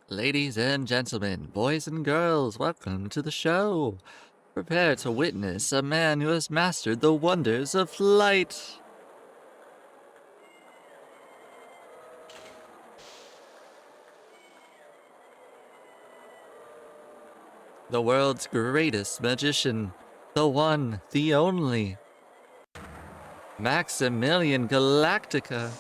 Ladies and gentlemen, boys and girls, welcome to the show. Prepare to witness a man who has mastered the wonders of flight. The world's greatest magician, the one, the only, Maximilian Galactica.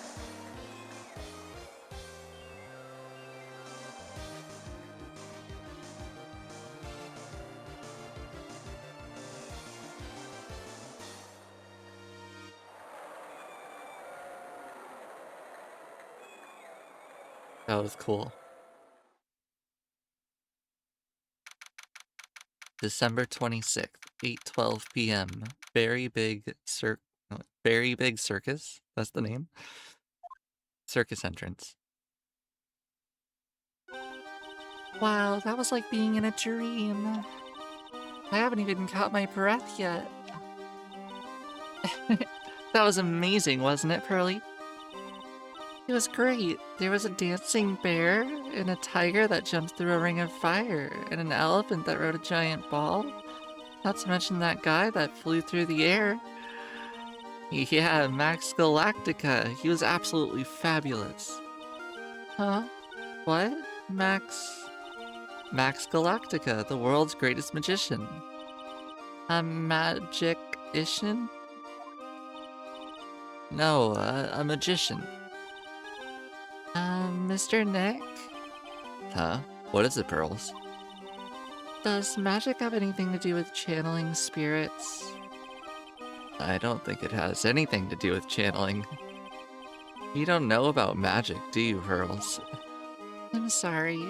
That was cool. December 26th, 8:12 p.m. Very Big Circus. That's the name. Circus entrance. Wow, that was like being in a dream. I haven't even caught my breath yet. That was amazing, wasn't it, Pearly? It was great. There was a dancing bear, and a tiger that jumped through a ring of fire, and an elephant that rode a giant ball. Not to mention that guy that flew through the air. Yeah, Max Galactica. He was absolutely fabulous. Huh? What? Max Galactica, the world's greatest magician. A magician? No, a magician. Mr. Nick? Huh? What is it, Pearls? Does magic have anything to do with channeling spirits? I don't think it has anything to do with channeling. You don't know about magic, do you, Pearls? I'm sorry.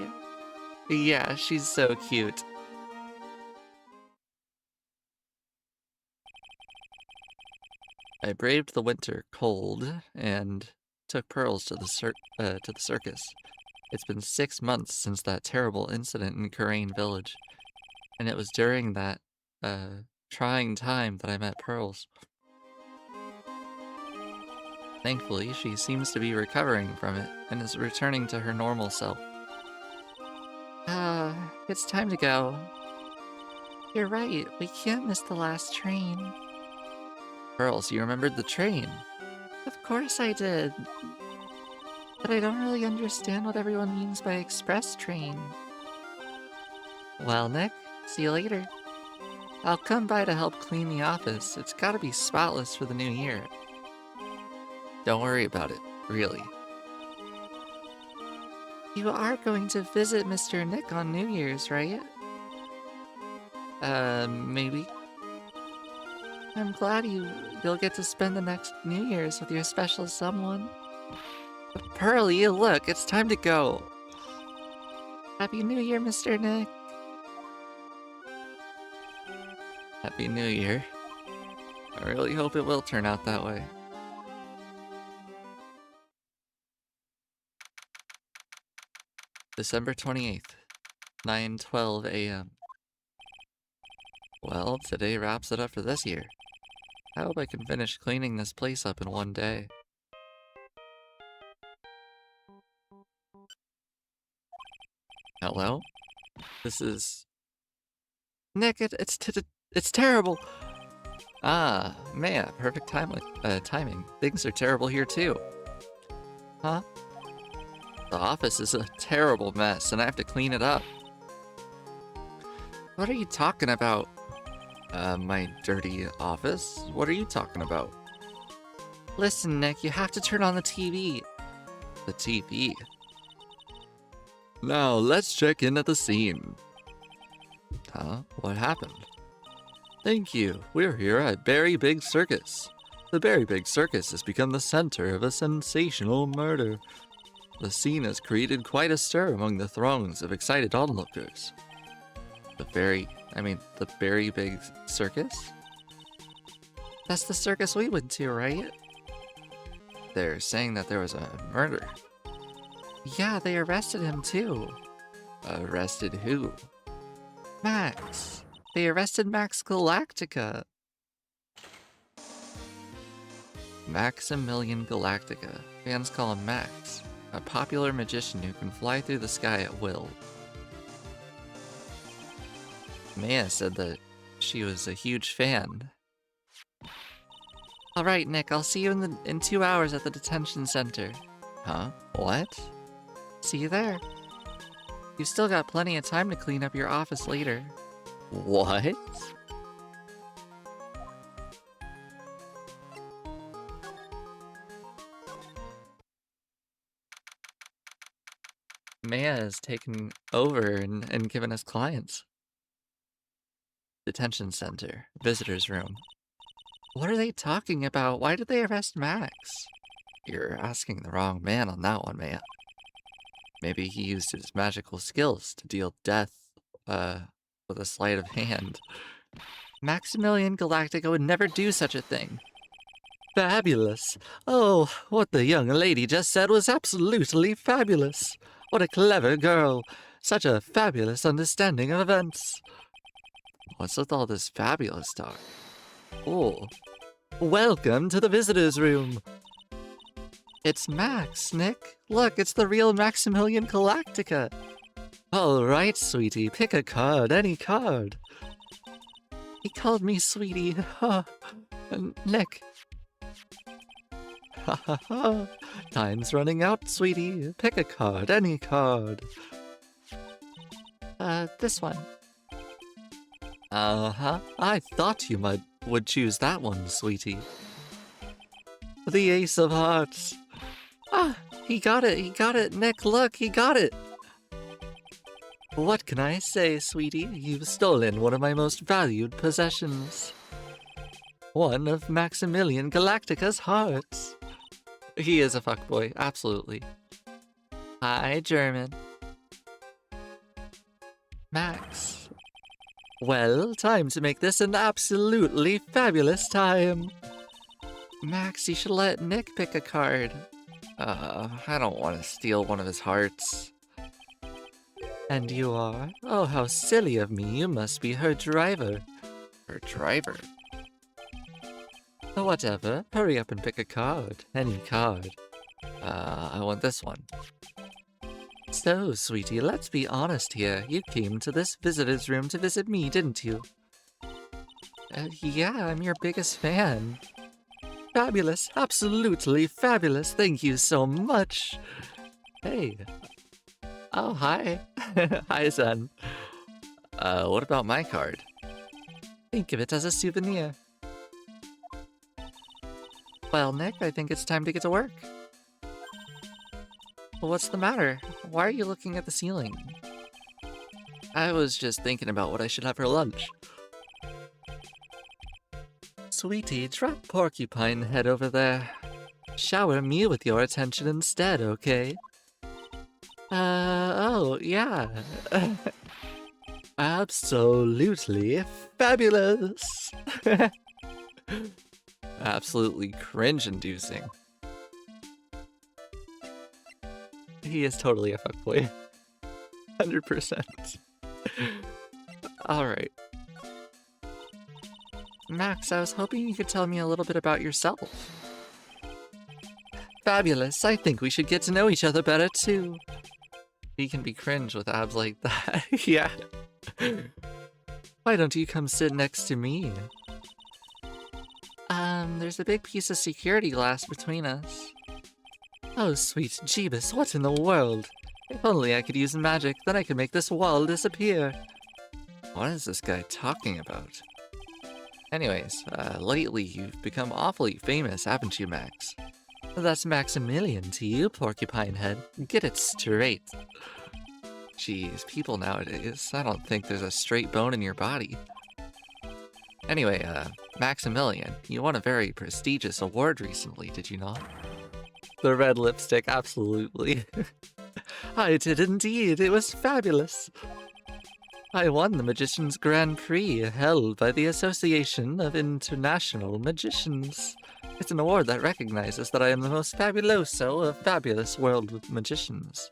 Yeah, she's so cute. I braved the winter cold and took Pearls to the circus. It's been 6 months since that terrible incident in Karain Village, and it was during that trying time that I met Pearls. Thankfully, she seems to be recovering from it and is returning to her normal self. It's time to go. You're right, we can't miss the last train. Pearls, you remembered the train? Of course I did. But I don't really understand what everyone means by express train. Well, Nick, see you later. I'll come by to help clean the office. It's gotta be spotless for the new year. Don't worry about it, really. You are going to visit Mr. Nick on New Year's, right? Maybe. I'm glad you'll get to spend the next New Year's with your special someone. Pearly, look, it's time to go. Happy New Year, Mr. Nick. Happy New Year. I really hope it will turn out that way. December 28th, 9:12 a.m. Well, today wraps it up for this year. I hope I can finish cleaning this place up in one day. Hello? This is... Nick, it's terrible! Ah, Maya, perfect timing. Things are terrible here too. Huh? The office is a terrible mess, and I have to clean it up. What are you talking about? My dirty office? What are you talking about? Listen, Nick, you have to turn on the TV. The TV? Now, let's check in at the scene. Huh? What happened? Thank you. We're here at Berry Big Circus. The Berry Big Circus has become the center of a sensational murder. The scene has created quite a stir among the throngs of excited onlookers. The Berry Big Circus? That's the circus we went to, right? They're saying that there was a murder. Yeah, they arrested him too. Arrested who? Max. They arrested Max Galactica. Maximilian Galactica. Fans call him Max. A popular magician who can fly through the sky at will. Maya said that she was a huge fan. Alright, Nick, I'll see you in 2 hours at the detention center. Huh? What? See you there. You've still got plenty of time to clean up your office later. What? Maya has taken over and given us clients. Detention center. Visitor's room. What are they talking about? Why did they arrest Max? You're asking the wrong man on that one, Maya. Maybe he used his magical skills to deal death, with a sleight of hand. Maximilian Galactica would never do such a thing. Fabulous. Oh, what the young lady just said was absolutely fabulous. What a clever girl. Such a fabulous understanding of events. What's with all this fabulous talk? Oh. Welcome to the visitor's room. It's Max, Nick. Look, it's the real Maximilian Galactica. All right, sweetie, pick a card, any card. He called me sweetie. Nick. Ha ha ha. Time's running out, sweetie. Pick a card, any card. This one. Uh-huh. I thought you would choose that one, sweetie. The Ace of Hearts. Ah, he got it, Nick, look, he got it! What can I say, sweetie? You've stolen one of my most valued possessions. One of Maximilian Galactica's hearts. He is a fuckboy, absolutely. Hi, German. Max. Well, time to make this an absolutely fabulous time. Max, you should let Nick pick a card. I don't want to steal one of his hearts. And you are? Oh, how silly of me. You must be her driver. Her driver? Whatever. Hurry up and pick a card. Any card. I want this one. So, sweetie, let's be honest here. You came to this visitor's room to visit me, didn't you? Yeah, I'm your biggest fan. Fabulous. Absolutely fabulous. Thank you so much. Hey. Oh, hi. Hi, son. What about my card? Think of it as a souvenir. Well, Nick, I think it's time to get to work. What's the matter? Why are you looking at the ceiling? I was just thinking about what I should have for lunch. Sweetie, drop Porcupine Head over there. Shower me with your attention instead, okay? Oh, yeah. Absolutely fabulous. Absolutely cringe-inducing. He is totally a fuckboy. 100%. Alright. Max, I was hoping you could tell me a little bit about yourself. Fabulous. I think we should get to know each other better, too. He can be cringe with abs like that. Yeah. Why don't you come sit next to me? There's a big piece of security glass between us. Oh, sweet Jeebus, what in the world? If only I could use magic, then I could make this wall disappear. What is this guy talking about? Anyways, lately you've become awfully famous, haven't you, Max? That's Maximilian to you, Porcupine Head. Get it straight. Jeez, people nowadays, I don't think there's a straight bone in your body. Anyway, Maximilian, you won a very prestigious award recently, did you not? The red lipstick, absolutely. I did indeed, it was fabulous. I won the Magician's Grand Prix, held by the Association of International Magicians. It's an award that recognizes that I am the most fabuloso of fabulous world magicians.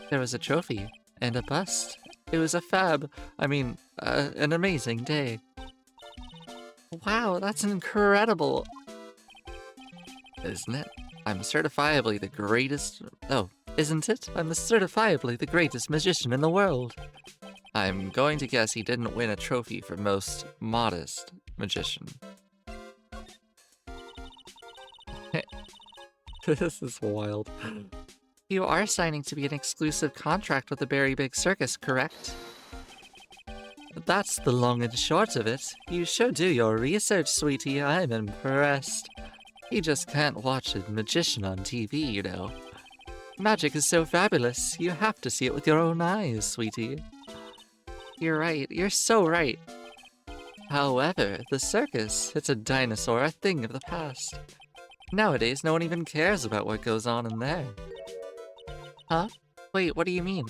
There was a trophy, and a bust. It was a an amazing day. Wow, that's incredible. Isn't it? I'm certifiably the greatest Oh, isn't it? I'm certifiably the greatest magician in the world. I'm going to guess he didn't win a trophy for most modest magician. This is wild. You are signing to be an exclusive contract with the Berry Big Circus, correct? That's the long and short of it. You sure do your research, sweetie. I'm impressed. You just can't watch a magician on TV, you know. Magic is so fabulous, you have to see it with your own eyes, sweetie. You're right, you're so right. However, the circus, it's a dinosaur, a thing of the past. Nowadays, no one even cares about what goes on in there. Huh? Wait, what do you mean?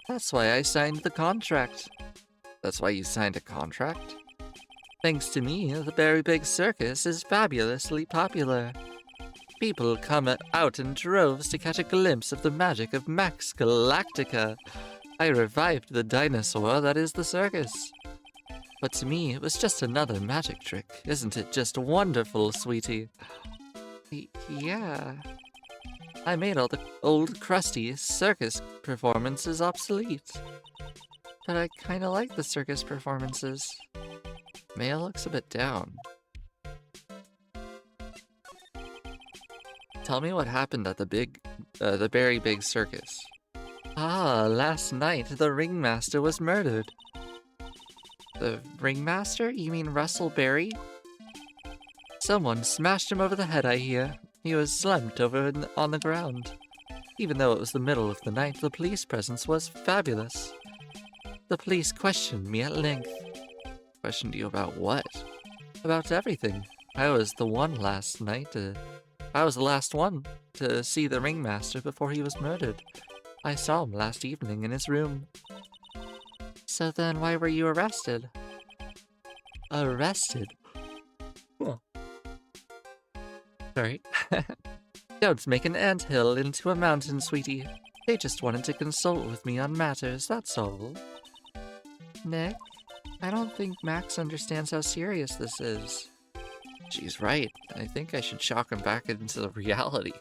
That's why I signed the contract. That's why you signed a contract? Thanks to me, the Berry Big Circus is fabulously popular. People come out in droves to catch a glimpse of the magic of Max Galactica. I revived the dinosaur that is the circus. But to me, it was just another magic trick. Isn't it just wonderful, sweetie? Yeah. I made all the old crusty circus performances obsolete. But I kinda like the circus performances. Maya looks a bit down. Tell me what happened at the Berry Big Circus. Ah, last night the ringmaster was murdered. The ringmaster? You mean Russell Berry? Someone smashed him over the head, I hear. He was slumped over on the ground. Even though it was the middle of the night, the police presence was fabulous. The police questioned me at length. Questioned you about what? About everything. I was the last one to see the ringmaster before he was murdered. I saw him last evening in his room. So then why were you arrested? Arrested? Huh. Sorry. Don't make an anthill into a mountain, sweetie. They just wanted to consult with me on matters, that's all. Nick, I don't think Max understands how serious this is. She's right. I think I should shock him back into the reality.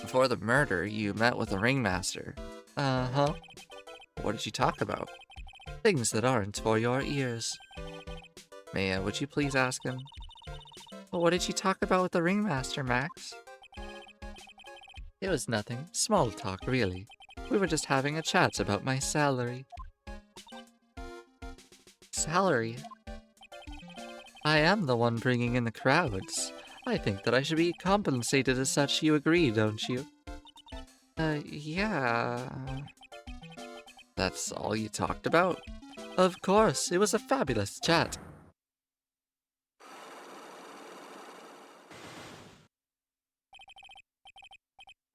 Before the murder, you met with the ringmaster. Uh-huh. What did you talk about? Things that aren't for your ears. Maya, would you please ask him? Well, what did you talk about with the ringmaster, Max? It was nothing. Small talk, really. We were just having a chat about my salary. Salary? I am the one bringing in the crowds. I think that I should be compensated as such. You agree, don't you? Yeah. That's all you talked about? Of course, it was a fabulous chat.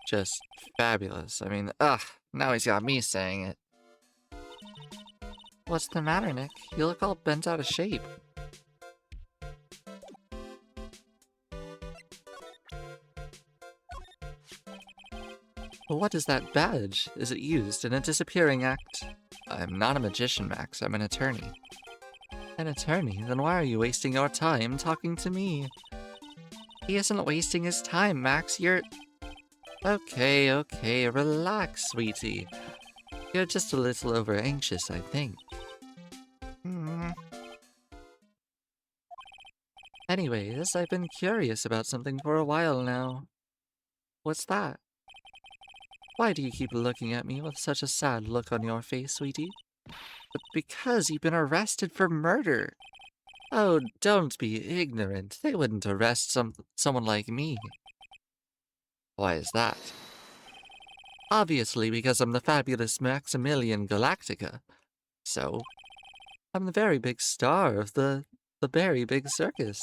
Just fabulous. I mean, now he's got me saying it. What's the matter, Nick? You look all bent out of shape. What is that badge? Is it used in a disappearing act? I'm not a magician, Max. I'm an attorney. An attorney? Then why are you wasting your time talking to me? He isn't wasting his time, Max. You're... Okay, relax, sweetie. You're just a little over-anxious, I think. Anyways, I've been curious about something for a while now. What's that? Why do you keep looking at me with such a sad look on your face, sweetie? But because you've been arrested for murder. Oh, don't be ignorant. They wouldn't arrest someone like me. Why is that? Obviously because I'm the fabulous Maximilian Galactica. So, I'm the very big star of the Berry Big Circus.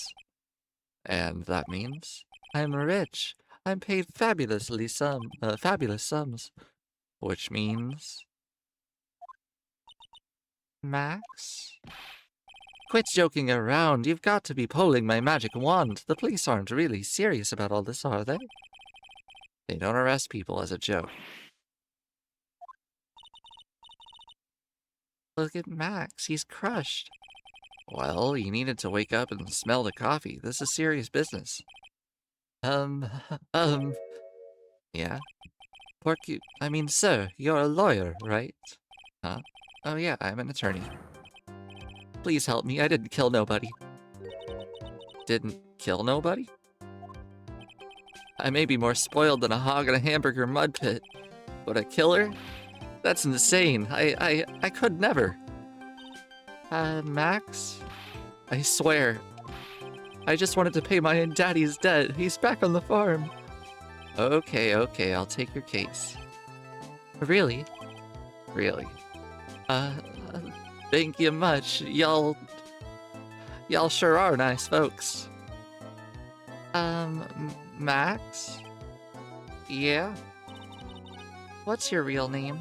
And that means I'm rich. I'm paid fabulous sums. Which means... Max? Quit joking around. You've got to be pulling my magic wand. The police aren't really serious about all this, are they? They don't arrest people as a joke. Look at Max. He's crushed. Well, you needed to wake up and smell the coffee. This is serious business. Um, um, yeah? Sir, you're a lawyer, right? Huh? Oh yeah, I'm an attorney. Please help me, I didn't kill nobody. Didn't kill nobody? I may be more spoiled than a hog in a hamburger mud pit, but a killer? That's insane. I could never. Max? I swear. I just wanted to pay my daddy's debt. He's back on the farm. Okay, I'll take your case. Really? Really? Uh, thank you much. Y'all sure are nice folks. Max? Yeah? What's your real name?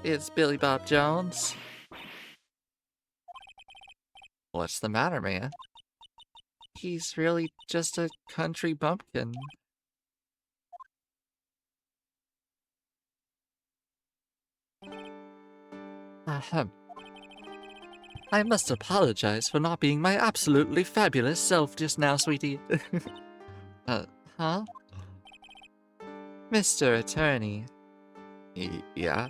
It's Billy Bob Jones. What's the matter, man? He's really just a country bumpkin. Ahem. I must apologize for not being my absolutely fabulous self just now, sweetie. Huh? Mr. Attorney. Yeah?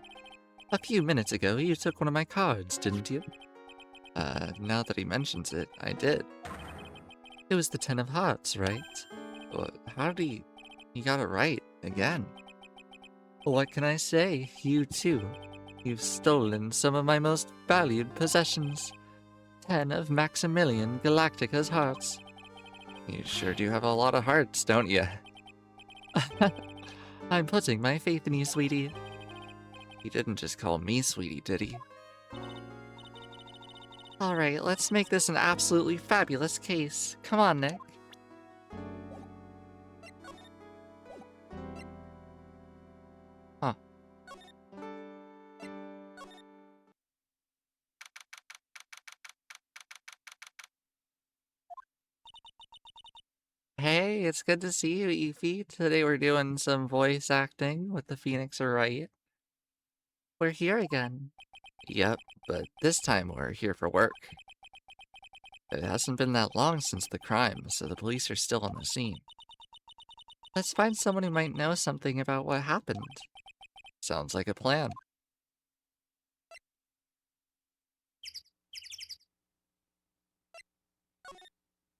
A few minutes ago, you took one of my cards, didn't you? Now that he mentions it, I did. It was the Ten of Hearts, right? Well, how did he... He got it right, again. What can I say? You too. You've stolen some of my most valued possessions. 10 of Maximilian Galactica's hearts. You sure do have a lot of hearts, don't you? I'm putting my faith in you, sweetie. He didn't just call me sweetie, did he? Alright, let's make this an absolutely fabulous case. Come on, Nick. Huh. Hey, it's good to see you, Eefy. Today we're doing some voice acting with the Phoenix Wright. We're here again. Yep, but this time we're here for work. It hasn't been that long since the crime, so the police are still on the scene. Let's find someone who might know something about what happened. Sounds like a plan.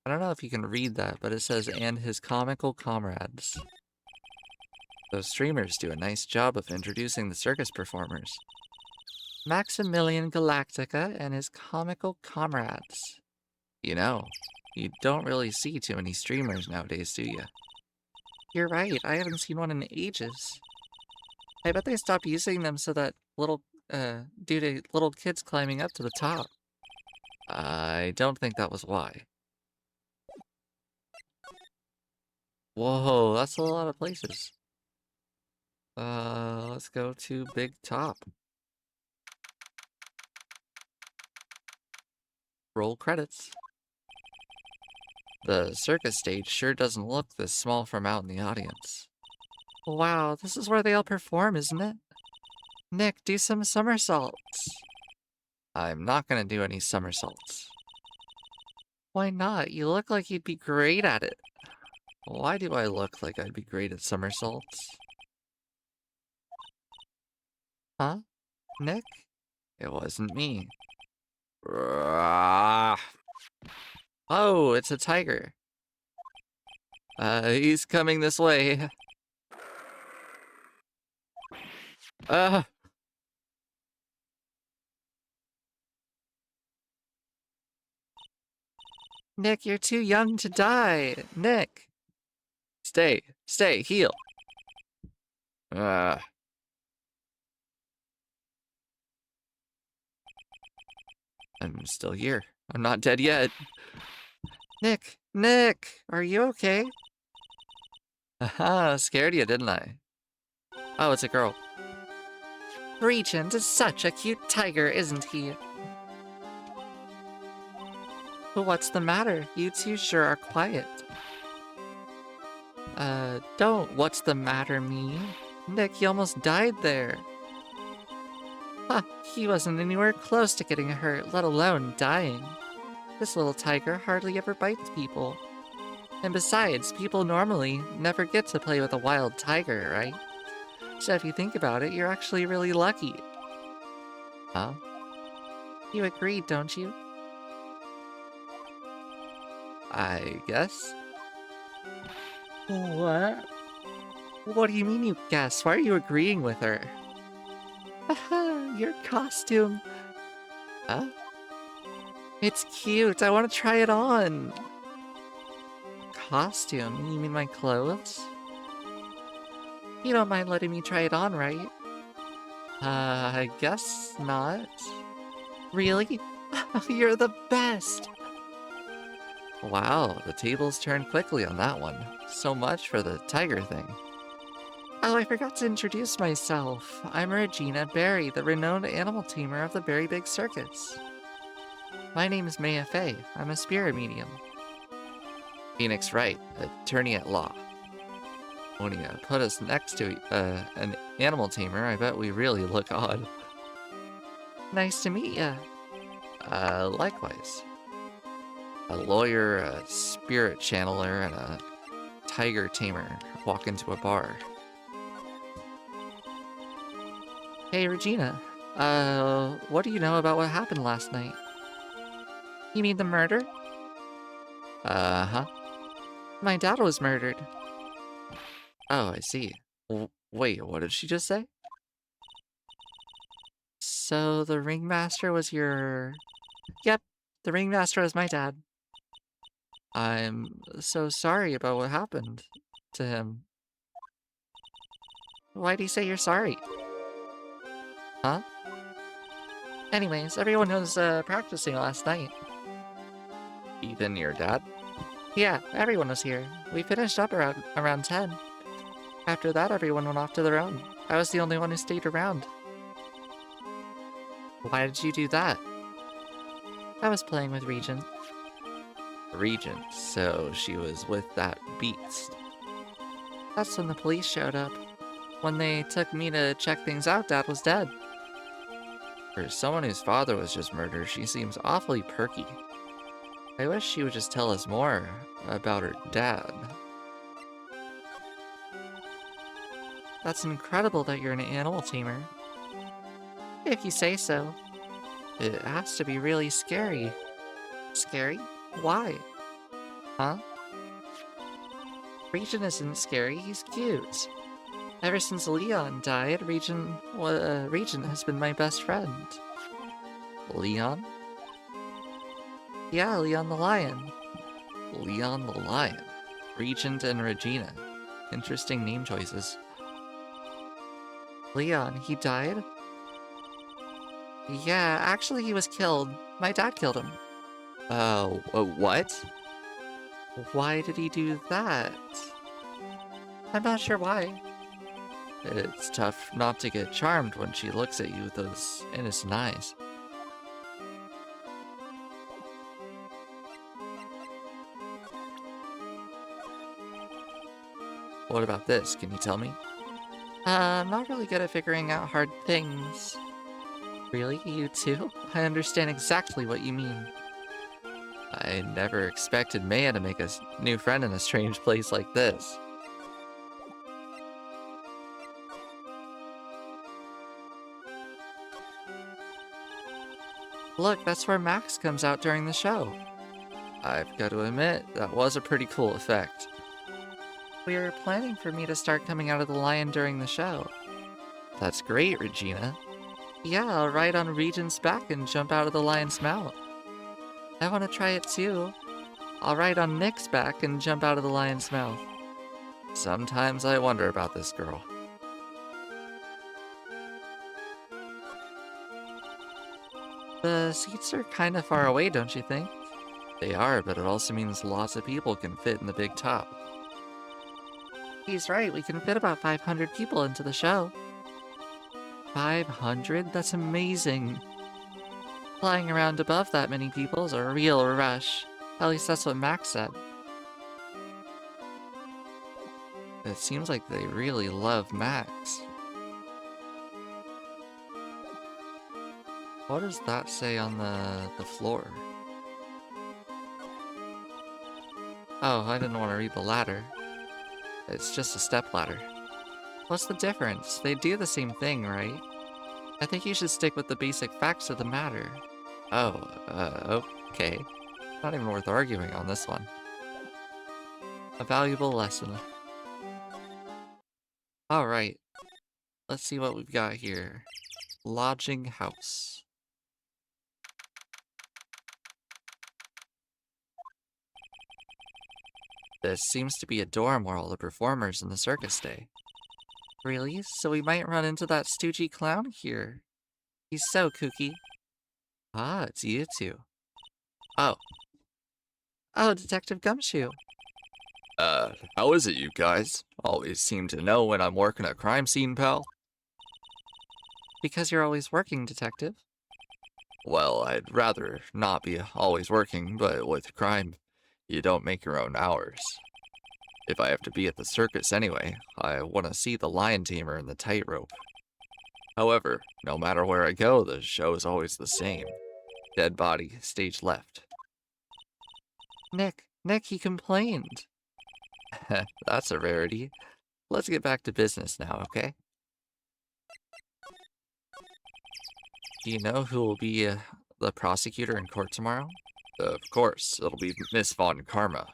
I don't know if you can read that, but it says, and his comical comrades. Those streamers do a nice job of introducing the circus performers. Maximilian Galactica and his comical comrades. You know, you don't really see too many streamers nowadays, do you? You're right, I haven't seen one in ages. I bet they stopped using them so that due to little kids climbing up to the top. I don't think that was why. Whoa, that's a lot of places. Let's go to Big Top. Roll credits. The circus stage sure doesn't look this small from out in the audience. Wow, this is where they all perform, isn't it? Nick, do some somersaults. I'm not gonna do any somersaults. Why not? You look like you'd be great at it. Why do I look like I'd be great at somersaults? Huh? Nick? It wasn't me. Oh, it's a tiger. He's coming this way. Nick, you're too young to die. Nick. Stay, heal. I'm still here. I'm not dead yet. Nick, are you okay? Aha, scared you, didn't I? Oh, it's a girl. Regent is such a cute tiger, isn't he? But what's the matter? You two sure are quiet. Don't what's the matter me. Nick, he almost died there. Huh, he wasn't anywhere close to getting hurt, let alone dying. This little tiger hardly ever bites people. And besides, people normally never get to play with a wild tiger, right? So if you think about it, you're actually really lucky. Huh? You agreed, don't you? I guess. What? What do you mean you guess? Why are you agreeing with her? Your costume. Huh? It's cute. I want to try it on. Costume? You mean my clothes? You don't mind letting me try it on, right? I guess not. Really? You're the best! Wow, the tables turned quickly on that one. So much for the tiger thing. Oh, I forgot to introduce myself. I'm Regina Berry, the renowned animal tamer of the Berry Big Circus. My name is Maya Fey. I'm a spirit medium. Phoenix Wright, attorney at law. When you put us next to an animal tamer, I bet we really look odd. Nice to meet ya. Likewise. A lawyer, a spirit channeler, and a tiger tamer walk into a bar. Hey, Regina. What do you know about what happened last night? You mean the murder? Uh-huh. My dad was murdered. Oh, I see. Wait, what did she just say? So the ringmaster was your... Yep, the ringmaster was my dad. I'm so sorry about what happened to him. Why'd he say you're sorry? Huh? Anyways, everyone was practicing last night. Even your dad? Yeah, everyone was here. We finished up around 10. After that, everyone went off to their own. I was the only one who stayed around. Why did you do that? I was playing with Regent. Regent, so she was with that beast. That's when the police showed up. When they took me to check things out, Dad was dead. For someone whose father was just murdered, she seems awfully perky. I wish she would just tell us more about her dad. That's incredible that you're an animal tamer. If you say so. It has to be really scary. Scary? Why? Huh? Regent isn't scary, he's cute. Ever since Leon died, Regent has been my best friend. Leon? Yeah, Leon the Lion. Leon the Lion. Regent and Regina. Interesting name choices. Leon, he died? Yeah, actually he was killed. My dad killed him. What? Why did he do that? I'm not sure why. It's tough not to get charmed when she looks at you with those innocent eyes. What about this? Can you tell me? I'm not really good at figuring out hard things. Really? You too? I understand exactly what you mean. I never expected Maya to make a new friend in a strange place like this. Look, that's where Max comes out during the show. I've got to admit, that was a pretty cool effect. We were planning for me to start coming out of the lion during the show. That's great, Regina. Yeah, I'll ride on Regent's back and jump out of the lion's mouth. I want to try it too. I'll ride on Nick's back and jump out of the lion's mouth. Sometimes I wonder about this girl. The seats are kind of far away, don't you think? They are, but it also means lots of people can fit in the big top. He's right, we can fit about 500 people into the show. 500? That's amazing. Flying around above that many people is a real rush. At least that's what Max said. It seems like they really love Max. What does that say on the floor? Oh, I didn't want to read the ladder. It's just a step ladder. What's the difference? They do the same thing, right? I think you should stick with the basic facts of the matter. Oh, okay. Not even worth arguing on this one. A valuable lesson. Alright, let's see what we've got here. Lodging house. This seems to be a dorm where all the performers in the circus stay. Really? So we might run into that stoogey clown here. He's so kooky. Ah, it's you two. Oh. Oh, Detective Gumshoe. How is it, you guys? Always seem to know when I'm working a crime scene, pal. Because you're always working, Detective. Well, I'd rather not be always working, but with crime, you don't make your own hours. If I have to be at the circus anyway, I want to see the lion tamer and the tightrope. However, no matter where I go, the show is always the same. Dead body, stage left. Nick, he complained. That's a rarity. Let's get back to business now, okay? Do you know who will be the prosecutor in court tomorrow? Of course, it'll be Miss Von Karma.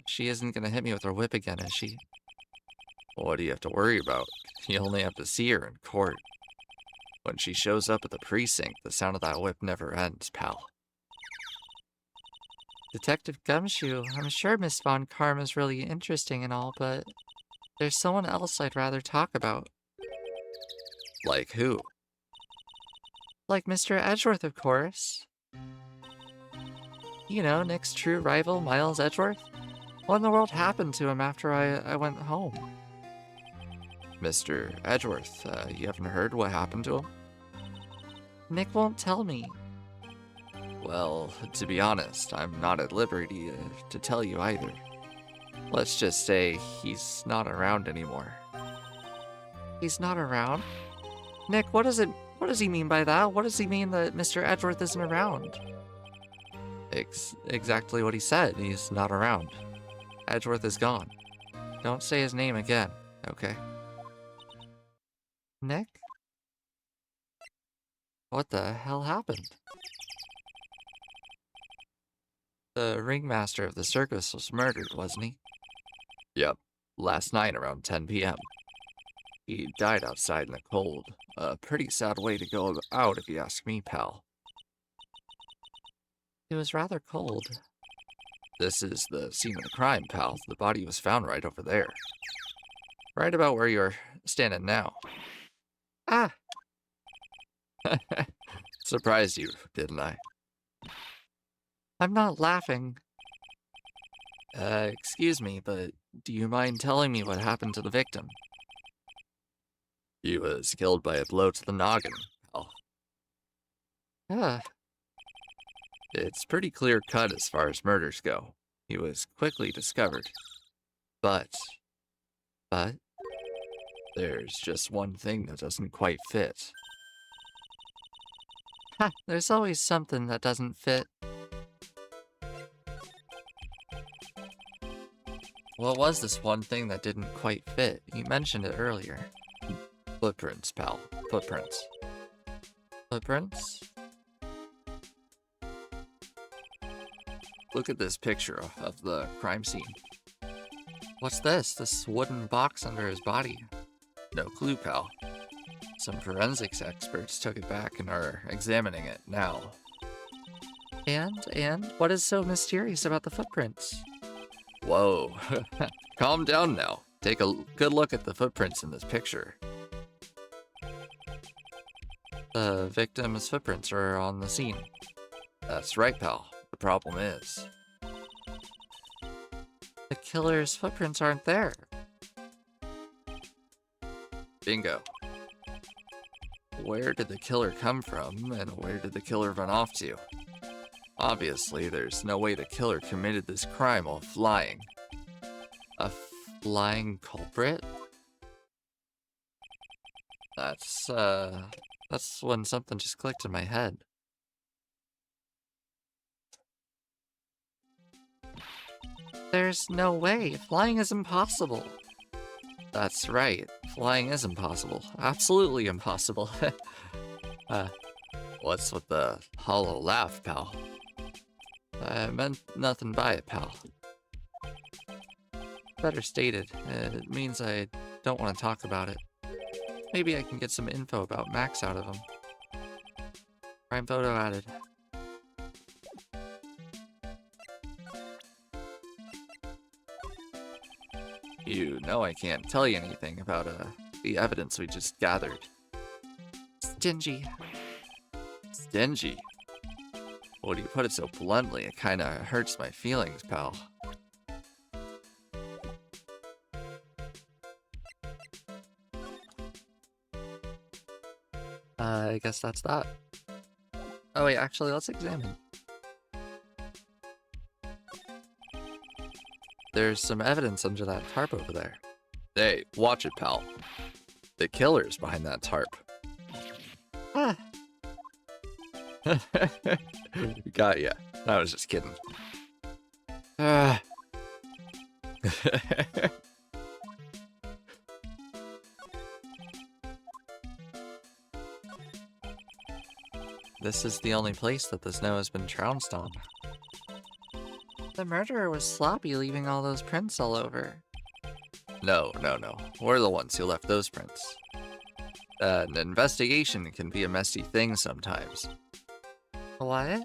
She isn't gonna hit me with her whip again, is she? What do you have to worry about? You only have to see her in court. When she shows up at the precinct, the sound of that whip never ends, pal. Detective Gumshoe, I'm sure Miss Von Karma's really interesting and all, but there's someone else I'd rather talk about. Like who? Like Mr. Edgeworth, of course. You know, Nick's true rival, Miles Edgeworth. What in the world happened to him after I went home? Mr. Edgeworth, you haven't heard what happened to him? Nick won't tell me. Well, to be honest, I'm not at liberty to tell you either. Let's just say he's not around anymore. He's not around? Nick, what does he mean by that? What does he mean that Mr. Edgeworth isn't around? Exactly what he said. He's not around. Edgeworth is gone. Don't say his name again, okay? Nick? What the hell happened? The ringmaster of the circus was murdered, wasn't he? Yep. Last night around 10 p.m. He died outside in the cold. A pretty sad way to go out if you ask me, pal. It was rather cold. This is the scene of the crime, pal. The body was found right over there. Right about where you're standing now. Ah! Surprised you, didn't I? I'm not laughing. Excuse me, but do you mind telling me what happened to the victim? He was killed by a blow to the noggin, pal. Ah. It's pretty clear-cut as far as murders go. He was quickly discovered. But, there's just one thing that doesn't quite fit. Ha, there's always something that doesn't fit. What was this one thing that didn't quite fit? You mentioned it earlier. Footprints, pal. Footprints. Footprints? Look at this picture of the crime scene. What's this? This wooden box under his body? No clue, pal. Some forensics experts took it back and are examining it now. And? What is so mysterious about the footprints? Whoa. Calm down now. Take a good look at the footprints in this picture. The victim's footprints are on the scene. That's right, pal. The problem is, the killer's footprints aren't there. Bingo. Where did the killer come from, and where did the killer run off to? Obviously, there's no way the killer committed this crime while flying. A flying culprit? That's when something just clicked in my head. There's no way. Flying is impossible. That's right. Flying is impossible. Absolutely impossible. uh, what's with the hollow laugh, pal? I meant nothing by it, pal. Better stated. It means I don't want to talk about it. Maybe I can get some info about Max out of him. Prime photo added. You know I can't tell you anything about the evidence we just gathered. Stingy. Stingy? Well, you put it so bluntly, it kinda hurts my feelings, pal. I guess that's that. Oh wait, actually, let's examine. There's some evidence under that tarp over there. Hey, watch it, pal. The killer's behind that tarp. Ah. Got ya. I was just kidding. Ah. This is the only place that the snow has been trounced on. The murderer was sloppy leaving all those prints all over. No. We're the ones who left those prints. An investigation can be a messy thing sometimes. What?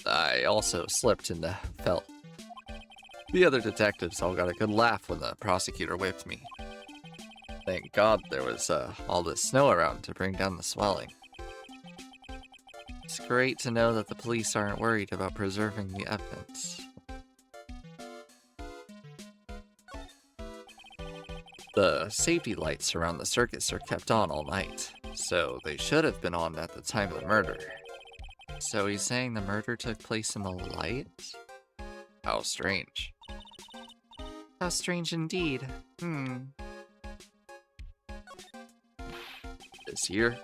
I also slipped and fell. The other detectives all got a good laugh when the prosecutor whipped me. Thank God there was all this snow around to bring down the swelling. It's great to know that the police aren't worried about preserving the evidence. The safety lights around the circus are kept on all night, so they should have been on at the time of the murder. So he's saying the murder took place in the light? How strange. How strange indeed. This year,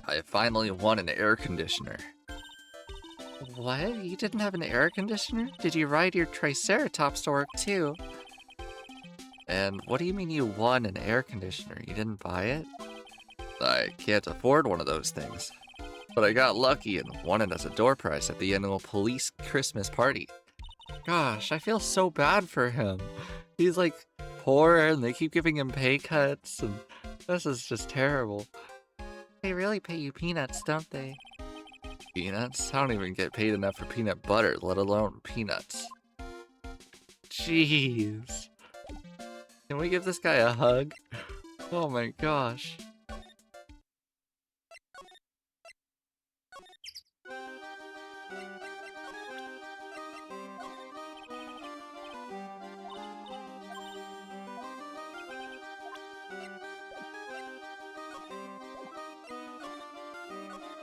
I finally won an air conditioner. What? You didn't have an air conditioner? Did you ride your Triceratops to work too? And what do you mean you won an air conditioner? You didn't buy it? I can't afford one of those things. But I got lucky and won it as a door prize at the annual police Christmas party. Gosh, I feel so bad for him. He's like poor and they keep giving him pay cuts and this is just terrible. They really pay you peanuts, don't they? Peanuts? I don't even get paid enough for peanut butter, let alone peanuts. Jeez. Can we give this guy a hug? Oh my gosh.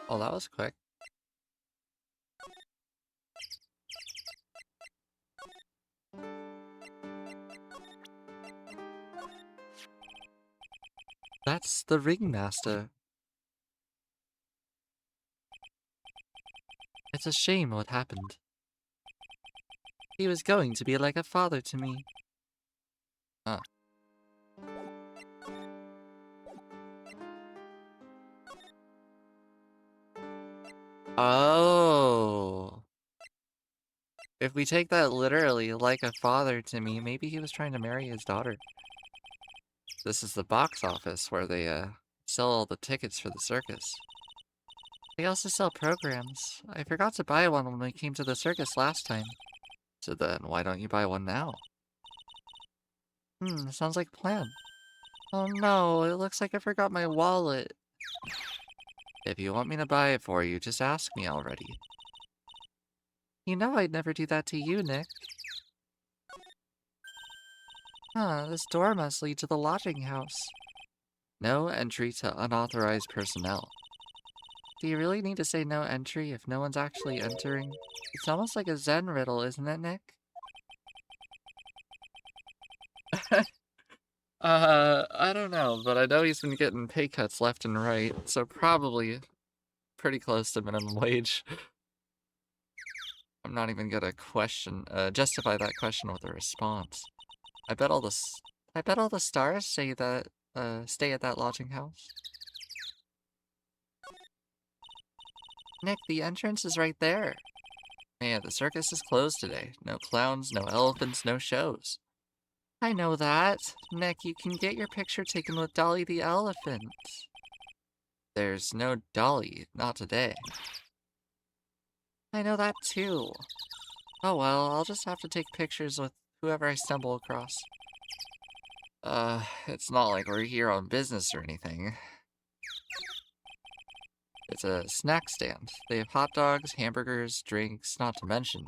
Oh, that was quick. That's the ringmaster. It's a shame what happened. He was going to be like a father to me. Huh. Oh. If we take that literally, like a father to me, maybe he was trying to marry his daughter. This is the box office where they sell all the tickets for the circus. They also sell programs. I forgot to buy one when we came to the circus last time. So then, why don't you buy one now? Sounds like a plan. Oh no, it looks like I forgot my wallet. If you want me to buy it for you, just ask me already. You know I'd never do that to you, Nick. Huh, this door must lead to the lodging house. No entry to unauthorized personnel. Do you really need to say no entry if no one's actually entering? It's almost like a Zen riddle, isn't it, Nick? I don't know, but I know he's been getting pay cuts left and right, so probably pretty close to minimum wage. I'm not even gonna justify that question with a response. I bet all the stars stay at that lodging house. Nick, the entrance is right there. Yeah, the circus is closed today. No clowns, no elephants, no shows. I know that. Nick, you can get your picture taken with Dolly the elephant. There's no Dolly, not today. I know that too. Oh well, I'll just have to take pictures with whoever I stumble across. It's not like we're here on business or anything. It's a snack stand. They have hot dogs, hamburgers, drinks, not to mention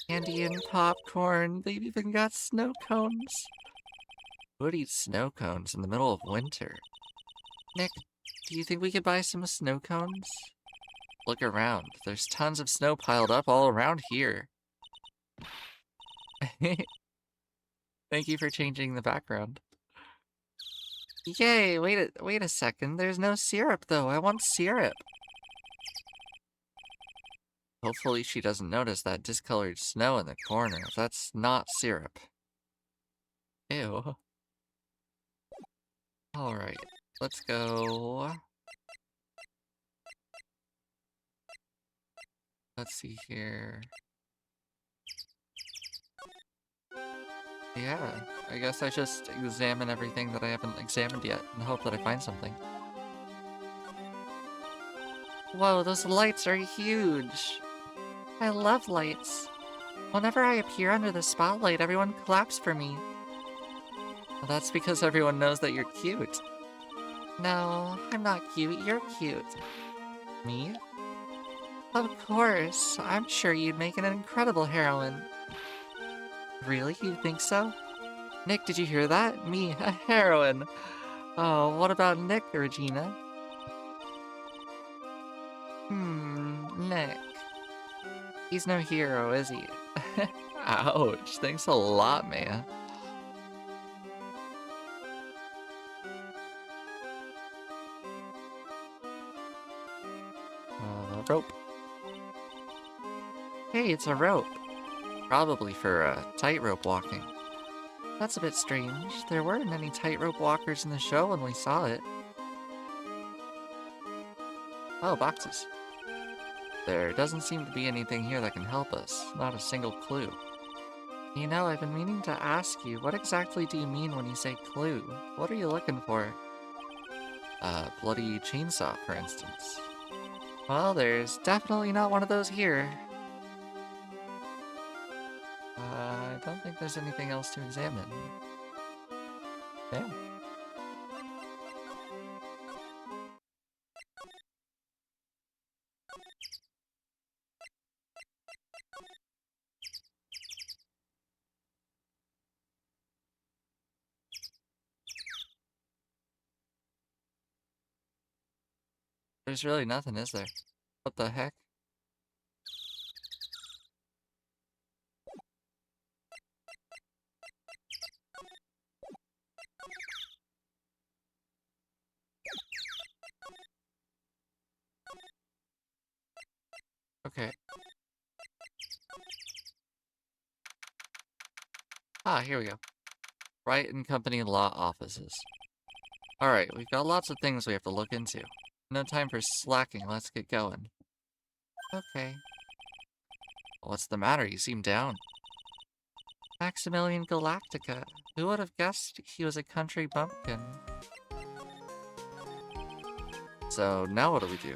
candy and popcorn. They've even got snow cones. Who would eat snow cones in the middle of winter? Nick, do you think we could buy some snow cones? Look around. There's tons of snow piled up all around here. Thank you for changing the background. Yay, wait a second. There's no syrup though. I want syrup. Hopefully she doesn't notice that discolored snow in the corner. That's not syrup. Ew. Alright, let's go. Let's see here. Yeah, I guess I just examine everything that I haven't examined yet and hope that I find something. Whoa, those lights are huge! I love lights. Whenever I appear under the spotlight, everyone claps for me. Well, that's because everyone knows that you're cute. No, I'm not cute, you're cute. Me? Of course, I'm sure you'd make an incredible heroine. Really? You think so? Nick, did you hear that? Me, a heroine. Oh, what about Nick, Regina? Nick. He's no hero, is he? Ouch, thanks a lot, man. Rope. Hey, it's a rope. Probably for tightrope walking. That's a bit strange. There weren't any tightrope walkers in the show when we saw it. Oh, boxes. There doesn't seem to be anything here that can help us. Not a single clue. You know, I've been meaning to ask you, what exactly do you mean when you say clue? What are you looking for? Bloody chainsaw, for instance. Well, there's definitely not one of those here. I don't think there's anything else to examine. Yeah. There's really nothing, is there? What the heck? Okay. Ah, here we go. Wright and Company Law Offices. Alright, we've got lots of things we have to look into. No time for slacking, let's get going. Okay. What's the matter? You seem down. Maximilian Galactica. Who would have guessed he was a country bumpkin? So, now what do we do?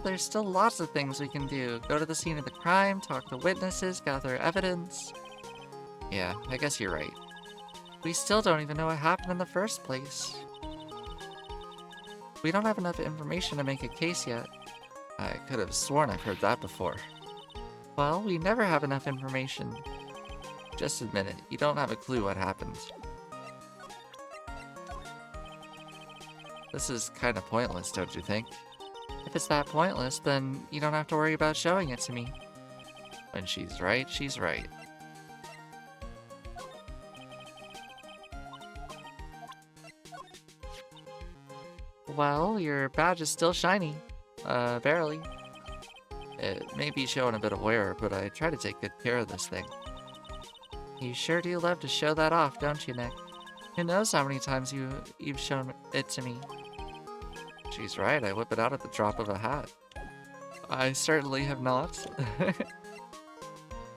There's still lots of things we can do. Go to the scene of the crime, talk to witnesses, gather evidence. Yeah, I guess you're right. We still don't even know what happened in the first place. We don't have enough information to make a case yet. I could have sworn I've heard that before. Well, we never have enough information. Just admit it, you don't have a clue what happened. This is kinda pointless, don't you think? If it's that pointless, then you don't have to worry about showing it to me. When she's right, she's right. Well, your badge is still shiny. Barely. It may be showing a bit of wear, but I try to take good care of this thing. You sure do love to show that off, don't you, Nick? Who knows how many times you've shown it to me. She's right, I whip it out at the drop of a hat. I certainly have not.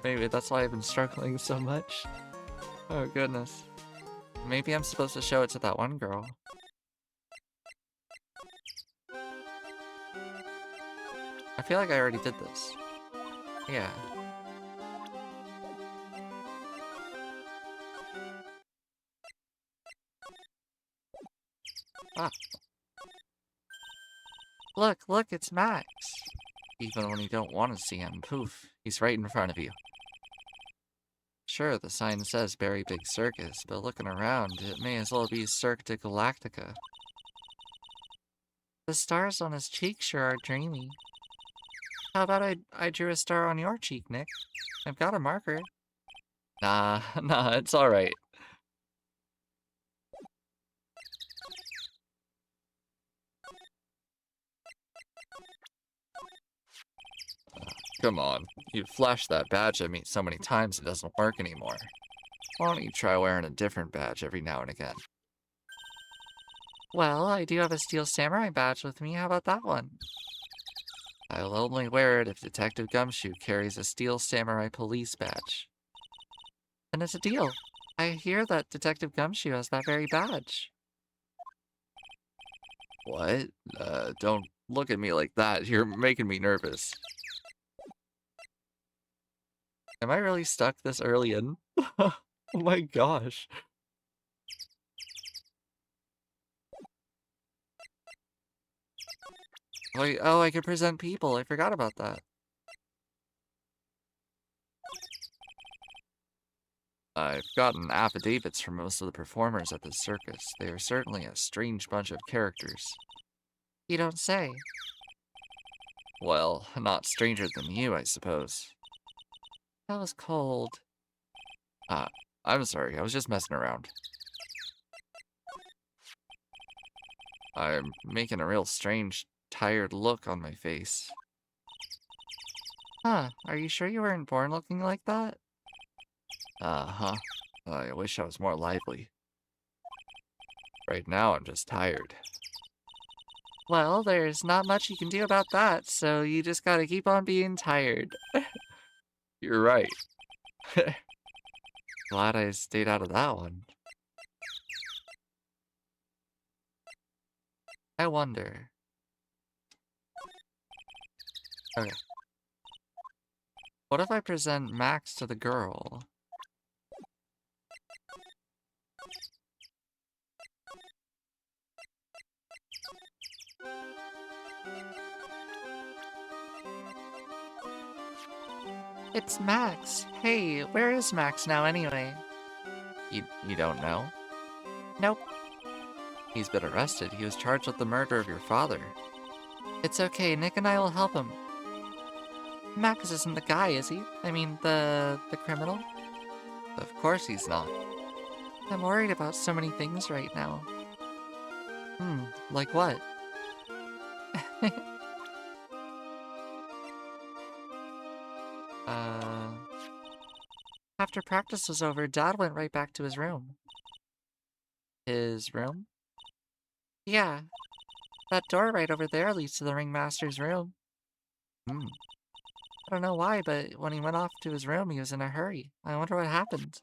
Maybe that's why I've been struggling so much. Oh goodness. Maybe I'm supposed to show it to that one girl. I feel like I already did this. Yeah. Ah. Look, it's Max. Even when you don't want to see him, poof, he's right in front of you. Sure, the sign says Berry Big Circus, but looking around, it may as well be Cirque de Galactica. The stars on his cheek sure are dreamy. How about I drew a star on your cheek, Nick? I've got a marker. Nah, it's alright. Come on, you've flashed that badge at me so many times it doesn't work anymore. Why don't you try wearing a different badge every now and again? Well, I do have a Steel Samurai badge with me. How about that one? I'll only wear it if Detective Gumshoe carries a Steel Samurai police badge. Then it's a deal. I hear that Detective Gumshoe has that very badge. What? Don't look at me like that. You're making me nervous. Am I really stuck this early in? Oh my gosh. Wait, oh, I can present people. I forgot about that. I've gotten affidavits from most of the performers at this circus. They are certainly a strange bunch of characters. You don't say. Well, not stranger than you, I suppose. That was cold. I'm sorry, I was just messing around. I'm making a real strange, tired look on my face. Huh, are you sure you weren't born looking like that? Uh-huh. I wish I was more lively. Right now, I'm just tired. Well, there's not much you can do about that, so you just gotta keep on being tired. You're right. Glad I stayed out of that one. I wonder. Okay. What if I present Max to the girl? It's Max. Hey, where is Max now anyway? You don't know? Nope. He's been arrested. He was charged with the murder of your father. It's okay, Nick and I will help him. Max isn't the guy, is he? I mean, the criminal? Of course he's not. I'm worried about so many things right now. Like what? After practice was over, Dad went right back to his room. His room? Yeah. That door right over there leads to the ringmaster's room. I don't know why, but when he went off to his room, he was in a hurry. I wonder what happened.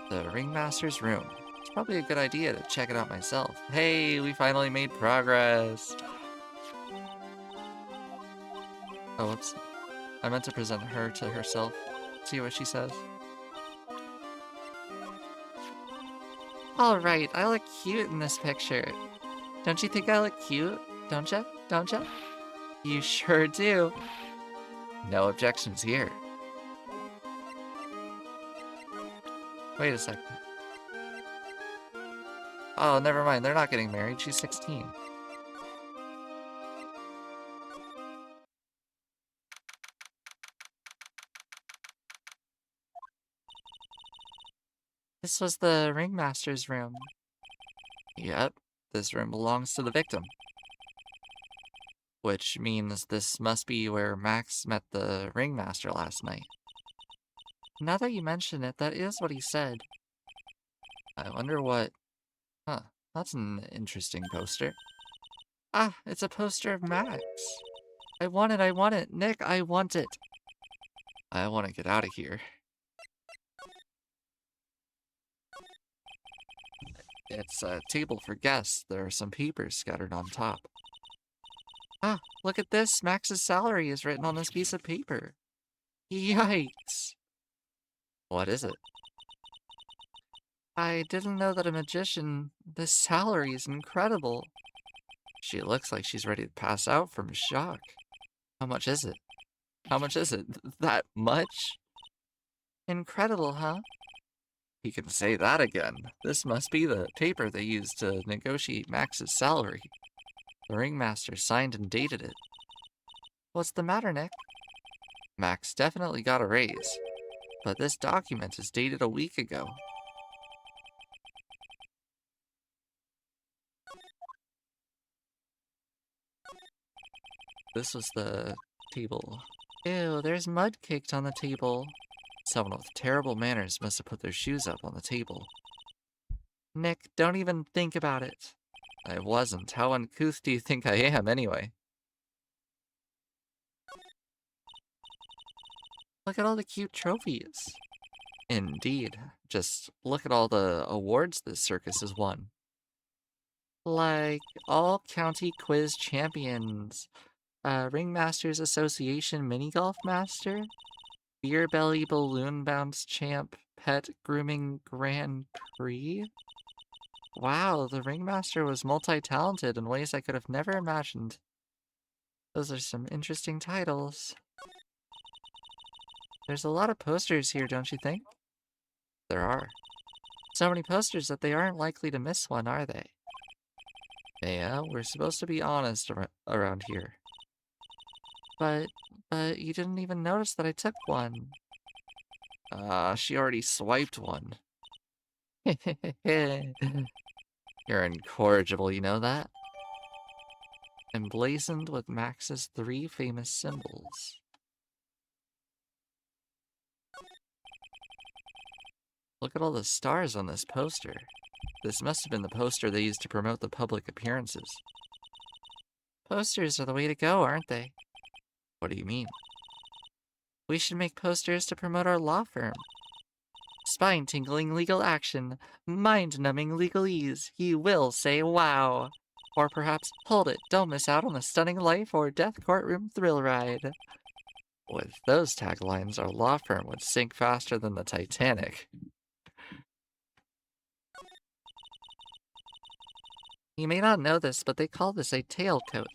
The ringmaster's room. It's probably a good idea to check it out myself. Hey, we finally made progress! Oh, whoops. I meant to present her to herself. See what she says. Alright, I look cute in this picture. Don't you think I look cute? Don't ya? Don't ya? You sure do. No objections here. Wait a second. Oh, never mind. They're not getting married. She's 16. This was the ringmaster's room. Yep. This room belongs to the victim. Which means this must be where Max met the ringmaster last night. Now that you mention it, that is what he said. I wonder what... Huh, that's an interesting poster. Ah, it's a poster of Max. I want it, I want it. Nick, I want it. I want to get out of here. It's a table for guests. There are some papers scattered on top. Ah, look at this. Max's salary is written on this piece of paper. Yikes. What is it? I didn't know that a magician... This salary is incredible. She looks like she's ready to pass out from shock. How much is it? How much is it? That much? Incredible, huh? He can say that again. This must be the paper they used to negotiate Max's salary. The ringmaster signed and dated it. What's the matter, Nick? Max definitely got a raise, but this document is dated a week ago. This was the table. Ew, there's mud caked on the table. Someone with terrible manners must have put their shoes up on the table. Nick, don't even think about it. I wasn't. How uncouth do you think I am, anyway? Look at all the cute trophies. Indeed. Just look at all the awards this circus has won. Like, all county quiz champions, Ringmasters Association mini golf master, Beer Belly Balloon Bounce Champ Pet Grooming Grand Prix? Wow, the Ringmaster was multi-talented in ways I could have never imagined. Those are some interesting titles. There's a lot of posters here, don't you think? There are. So many posters that they aren't likely to miss one, are they? Yeah, we're supposed to be honest around here. But you didn't even notice that I took one. She already swiped one. You're incorrigible, you know that? Emblazoned with Max's 3 famous symbols. Look at all the stars on this poster. This must have been the poster they used to promote the public appearances. Posters are the way to go, aren't they? What do you mean? We should make posters to promote our law firm. Spine-tingling legal action, mind-numbing legalese. You will say wow. Or perhaps, hold it, don't miss out on the stunning life or death courtroom thrill ride. With those taglines, our law firm would sink faster than the Titanic. You may not know this, but they call this a tailcoat.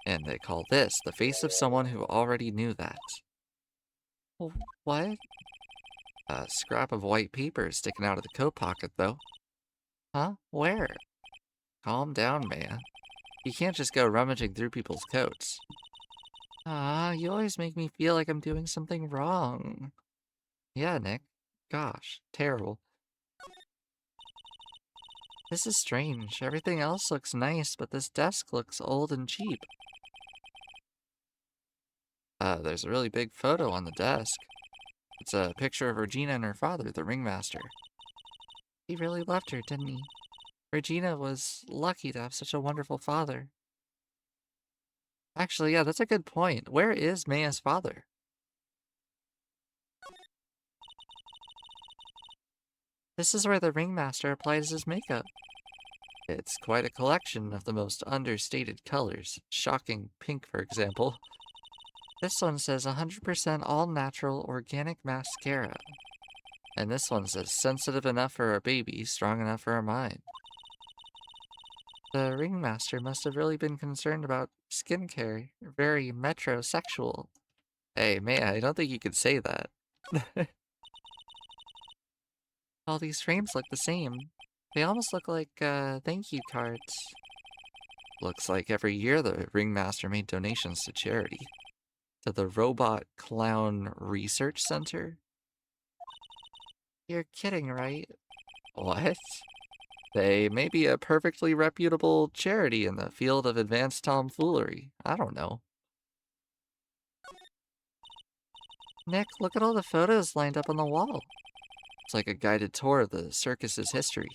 And they call this the face of someone who already knew that. What? A scrap of white paper sticking out of the coat pocket, though. Huh? Where? Calm down, Maya. You can't just go rummaging through people's coats. Ah, you always make me feel like I'm doing something wrong. Yeah, Nick. Gosh, terrible. This is strange. Everything else looks nice, but this desk looks old and cheap. There's a really big photo on the desk. It's a picture of Regina and her father, the ringmaster. He really loved her, didn't he? Regina was lucky to have such a wonderful father. Actually, yeah, that's a good point. Where is Maya's father? This is where the ringmaster applies his makeup. It's quite a collection of the most understated colors. Shocking pink, for example. This one says 100% all-natural organic mascara. And this one says sensitive enough for a baby, strong enough for a mind. The ringmaster must have really been concerned about skincare. Very metrosexual. Hey, Maya, I don't think you could say that. All these frames look the same. They almost look like, thank you cards. Looks like every year the ringmaster made donations to charity. To the Robot Clown Research Center? You're kidding, right? What? They may be a perfectly reputable charity in the field of advanced tomfoolery. I don't know. Nick, look at all the photos lined up on the wall. It's like a guided tour of the circus's history.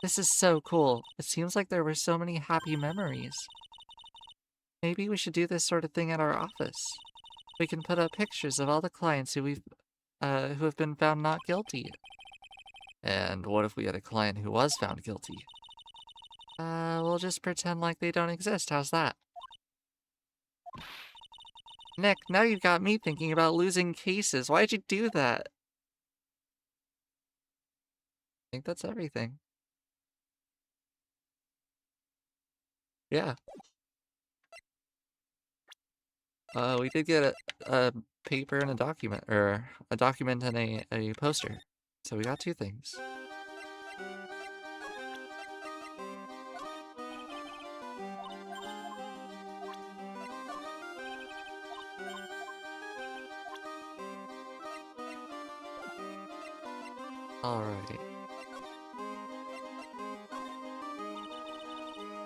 This is so cool. It seems like there were so many happy memories. Maybe we should do this sort of thing at our office. We can put up pictures of all the clients who have been found not guilty. And what if we had a client who was found guilty? We'll just pretend like they don't exist. How's that? Nick, now you've got me thinking about losing cases. Why'd you do that? I think that's everything. Yeah. We did get a paper and a document, or a document and a poster. So we got 2 things. Alright.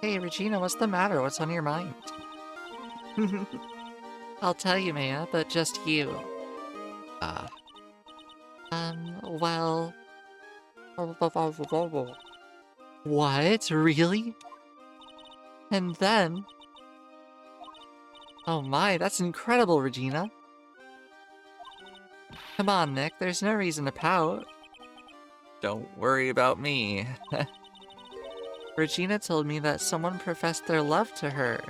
Hey, Regina, what's the matter? What's on your mind? I'll tell you, Maya, but just you. Ah. Well... What? Really? And then... Oh my, that's incredible, Regina. Come on, Nick, there's no reason to pout. Don't worry about me. Regina told me that someone professed their love to her.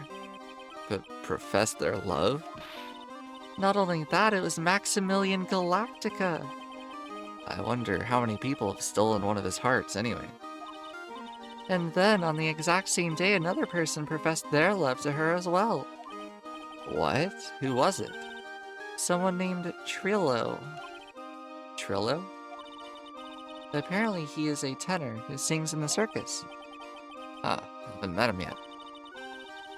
Profess their love? Not only that, it was Maximilian Galactica. I wonder how many people have stolen one of his hearts anyway. And then, on the exact same day, another person professed their love to her as well. What? Who was it? Someone named Trillo. Trillo? Apparently he is a tenor who sings in the circus. Ah, I haven't met him yet.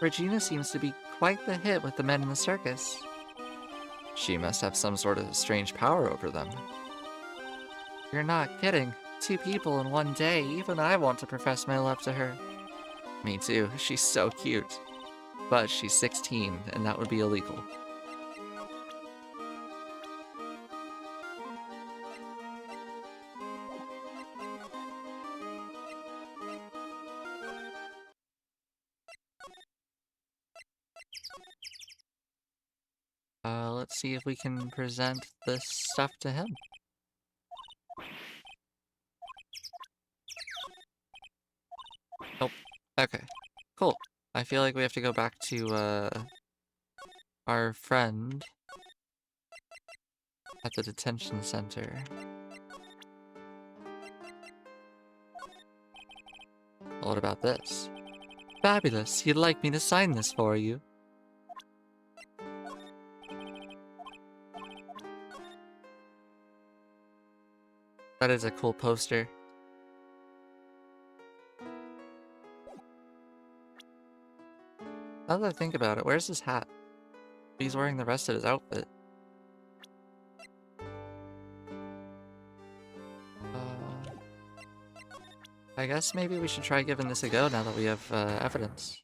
Regina seems to be quite the hit with the men in the circus. She must have some sort of strange power over them. You're not kidding. 2 people in one day, even I want to profess my love to her. Me too, she's so cute. But she's 16, and that would be illegal. Let's see if we can present this stuff to him. Nope. Okay. Cool. I feel like we have to go back to, our friend at the detention center. What about this? Fabulous. You'd like me to sign this for you? That is a cool poster. Now that I think about it, where's his hat? He's wearing the rest of his outfit. I guess maybe we should try giving this a go now that we have evidence.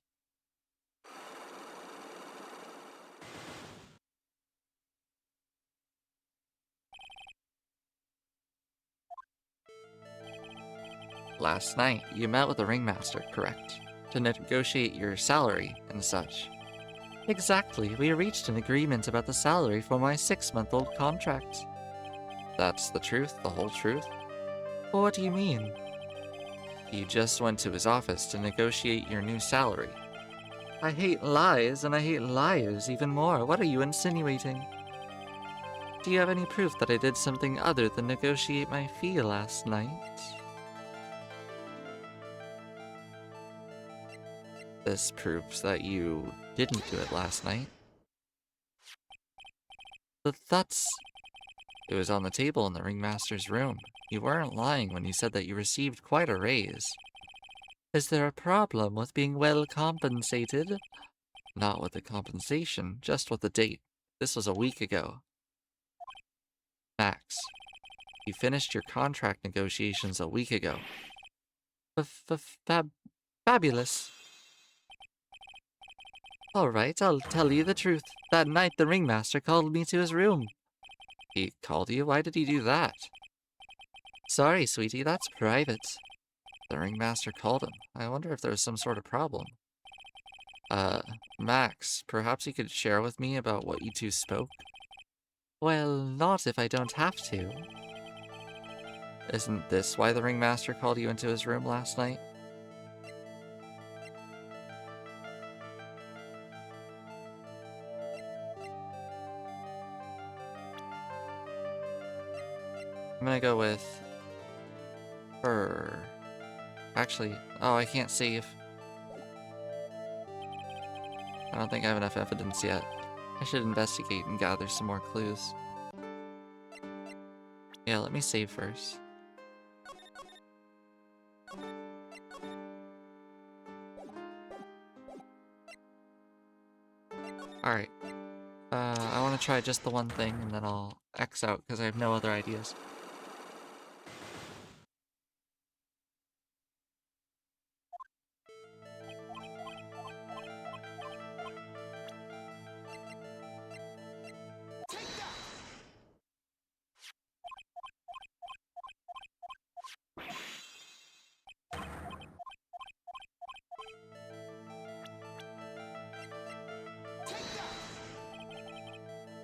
Last night, you met with the ringmaster, correct? To negotiate your salary and such. Exactly. We reached an agreement about the salary for my 6-month-old contract. That's the truth, the whole truth? What do you mean? You just went to his office to negotiate your new salary. I hate lies, and I hate liars even more. What are you insinuating? Do you have any proof that I did something other than negotiate my fee last night? This proves that you didn't do it last night. But that's... It was on the table in the ringmaster's room. You weren't lying when you said that you received quite a raise. Is there a problem with being well compensated? Not with the compensation, just with the date. This was a week ago. Max, you finished your contract negotiations a week ago. Fabulous. All right, I'll tell you the truth. That night the ringmaster called me to his room. He called you? Why did he do that? Sorry, sweetie, that's private. The ringmaster called him. I wonder if there was some sort of problem. Max, perhaps you could share with me about what you two spoke? Well, not if I don't have to. Isn't this why the ringmaster called you into his room last night? I'm gonna go with her. Actually, oh, I can't save. I don't think I have enough evidence yet. I should investigate and gather some more clues. Yeah, let me save first. Alright. I want to try just the one thing, and then I'll X out, because I have no other ideas.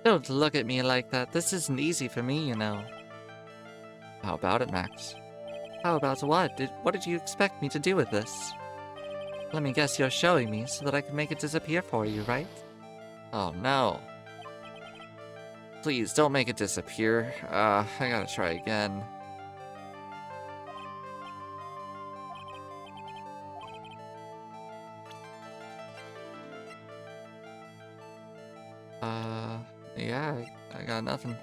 Don't look at me like that. This isn't easy for me, you know. How about it, Max? How about what? What did you expect me to do with this? Let me guess you're showing me so that I can make it disappear for you, right? Oh no. Please, don't make it disappear. I gotta try again. Yeah, I got nothing.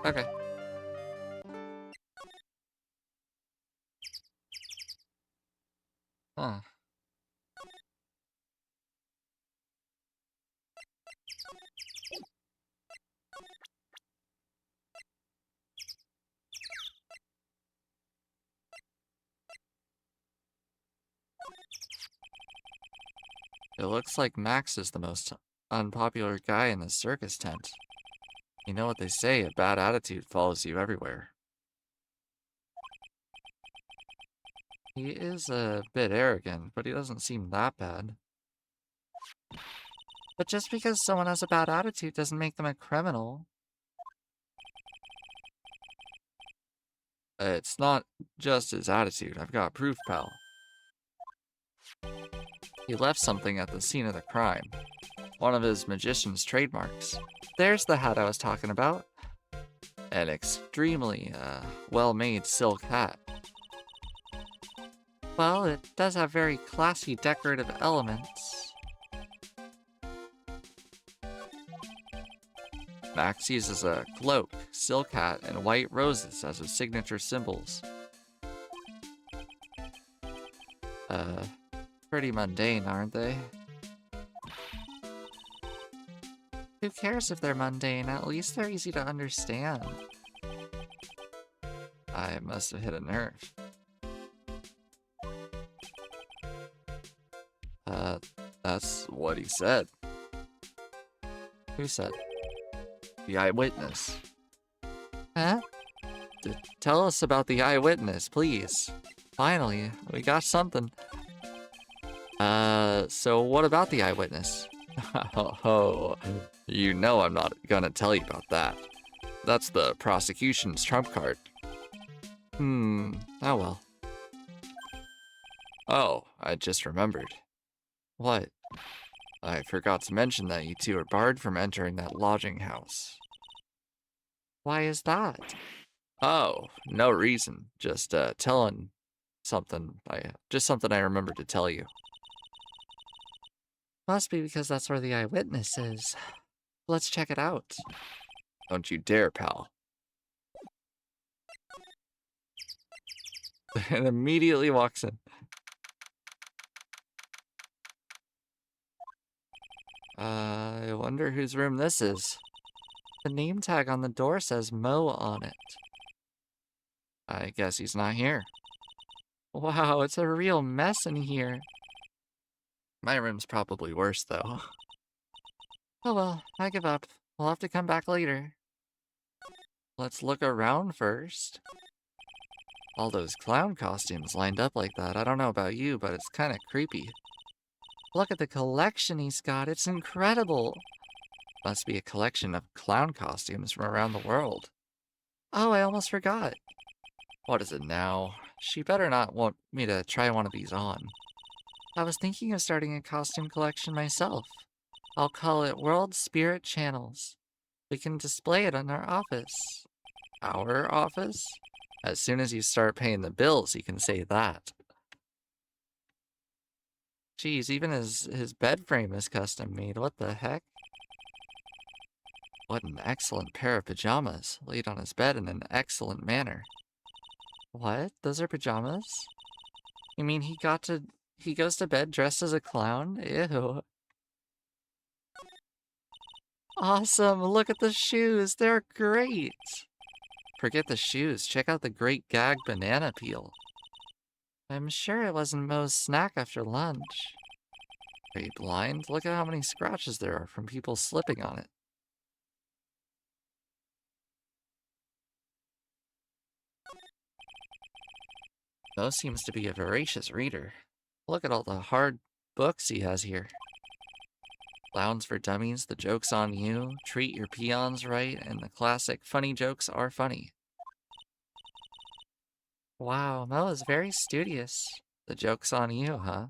Okay. Huh. It looks like Max is the most unpopular guy in the circus tent. You know what they say, a bad attitude follows you everywhere. He is a bit arrogant, but he doesn't seem that bad. But just because someone has a bad attitude doesn't make them a criminal. It's not just his attitude. I've got proof, pal. He left something at the scene of the crime. One of his magician's trademarks. There's the hat I was talking about. An extremely, well-made silk hat. Well, it does have very classy decorative elements. Max uses a cloak, silk hat, and white roses as his signature symbols. Pretty mundane, aren't they? Who cares if they're mundane? At least they're easy to understand. I must have hit a nerve. That's what he said. Who said? The eyewitness. Huh? Tell us about the eyewitness, please. Finally, we got something. So what about the eyewitness? Oh, you know I'm not gonna tell you about that. That's the prosecution's trump card. Oh well. Oh, I just remembered. What? I forgot to mention that you two are barred from entering that lodging house. Why is that? Oh, no reason. Just telling something. Just something I remembered to tell you. Must be because that's where the eyewitness is. Let's check it out. Don't you dare, pal. And immediately walks in. I wonder whose room this is. The name tag on the door says Mo on it. I guess he's not here. Wow, it's a real mess in here. My room's probably worse, though. Oh well, I give up. We'll have to come back later. Let's look around first. All those clown costumes lined up like that. I don't know about you, but it's kind of creepy. Look at the collection he's got. It's incredible. Must be a collection of clown costumes from around the world. Oh, I almost forgot. What is it now? She better not want me to try one of these on. I was thinking of starting a costume collection myself. I'll call it World Spirit Channels. We can display it in our office. Our office? As soon as you start paying the bills, you can say that. Geez, even his bed frame is custom made. What the heck? What an excellent pair of pajamas, laid on his bed in an excellent manner. What? Those are pajamas? You mean he goes to bed dressed as a clown? Ew. Awesome, look at the shoes. They're great. Forget the shoes. Check out the great gag banana peel. I'm sure it wasn't Mo's snack after lunch. Are you blind? Look at how many scratches there are from people slipping on it. Mo seems to be a voracious reader. Look at all the hard books he has here. Clowns for Dummies, The Joke's on You, Treat Your Peons Right, and the classic Funny Jokes Are Funny. Wow, Mo is very studious. The joke's on you, huh?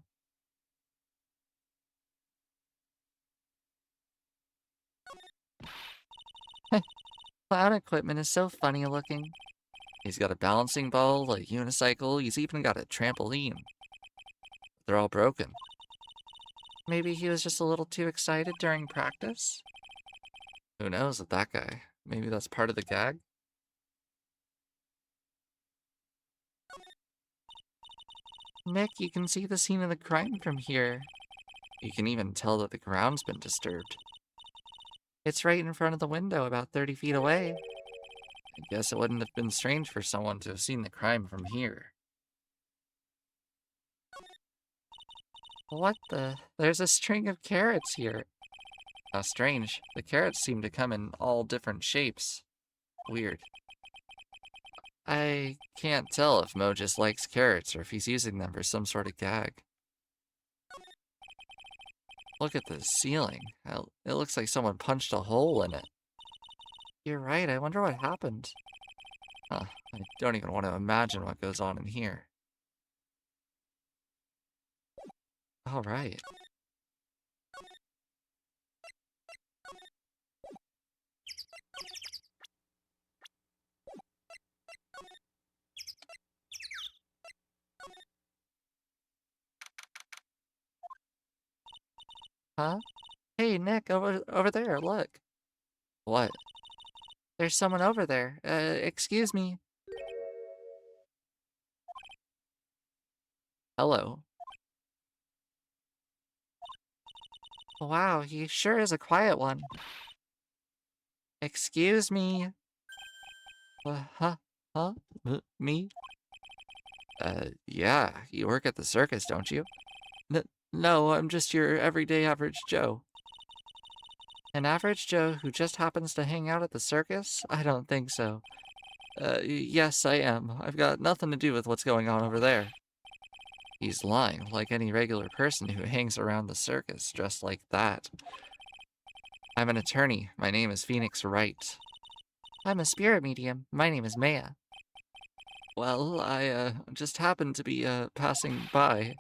Clown equipment is so funny looking. He's got a balancing ball, a unicycle, he's even got a trampoline. They're all broken. Maybe he was just a little too excited during practice? Who knows with that guy? Maybe that's part of the gag? Nick, you can see the scene of the crime from here. You can even tell that the ground's been disturbed. It's right in front of the window, about 30 feet away. I guess it wouldn't have been strange for someone to have seen the crime from here. What the? There's a string of carrots here. How strange. The carrots seem to come in all different shapes. Weird. I can't tell if Mo just likes carrots or if he's using them for some sort of gag. Look at the ceiling. It looks like someone punched a hole in it. You're right, I wonder what happened. Huh, I don't even want to imagine what goes on in here. All right. Huh? Hey, Nick, over there, look. What? There's someone over there. Excuse me. Hello. Wow, he sure is a quiet one. Excuse me. Huh? Huh? Me? Yeah, you work at the circus, don't you? No, I'm just your everyday average Joe. An average Joe who just happens to hang out at the circus? I don't think so. Yes, I am. I've got nothing to do with what's going on over there. He's lying, like any regular person who hangs around the circus dressed like that. I'm an attorney. My name is Phoenix Wright. I'm a spirit medium. My name is Maya. Well, I just happened to be passing by.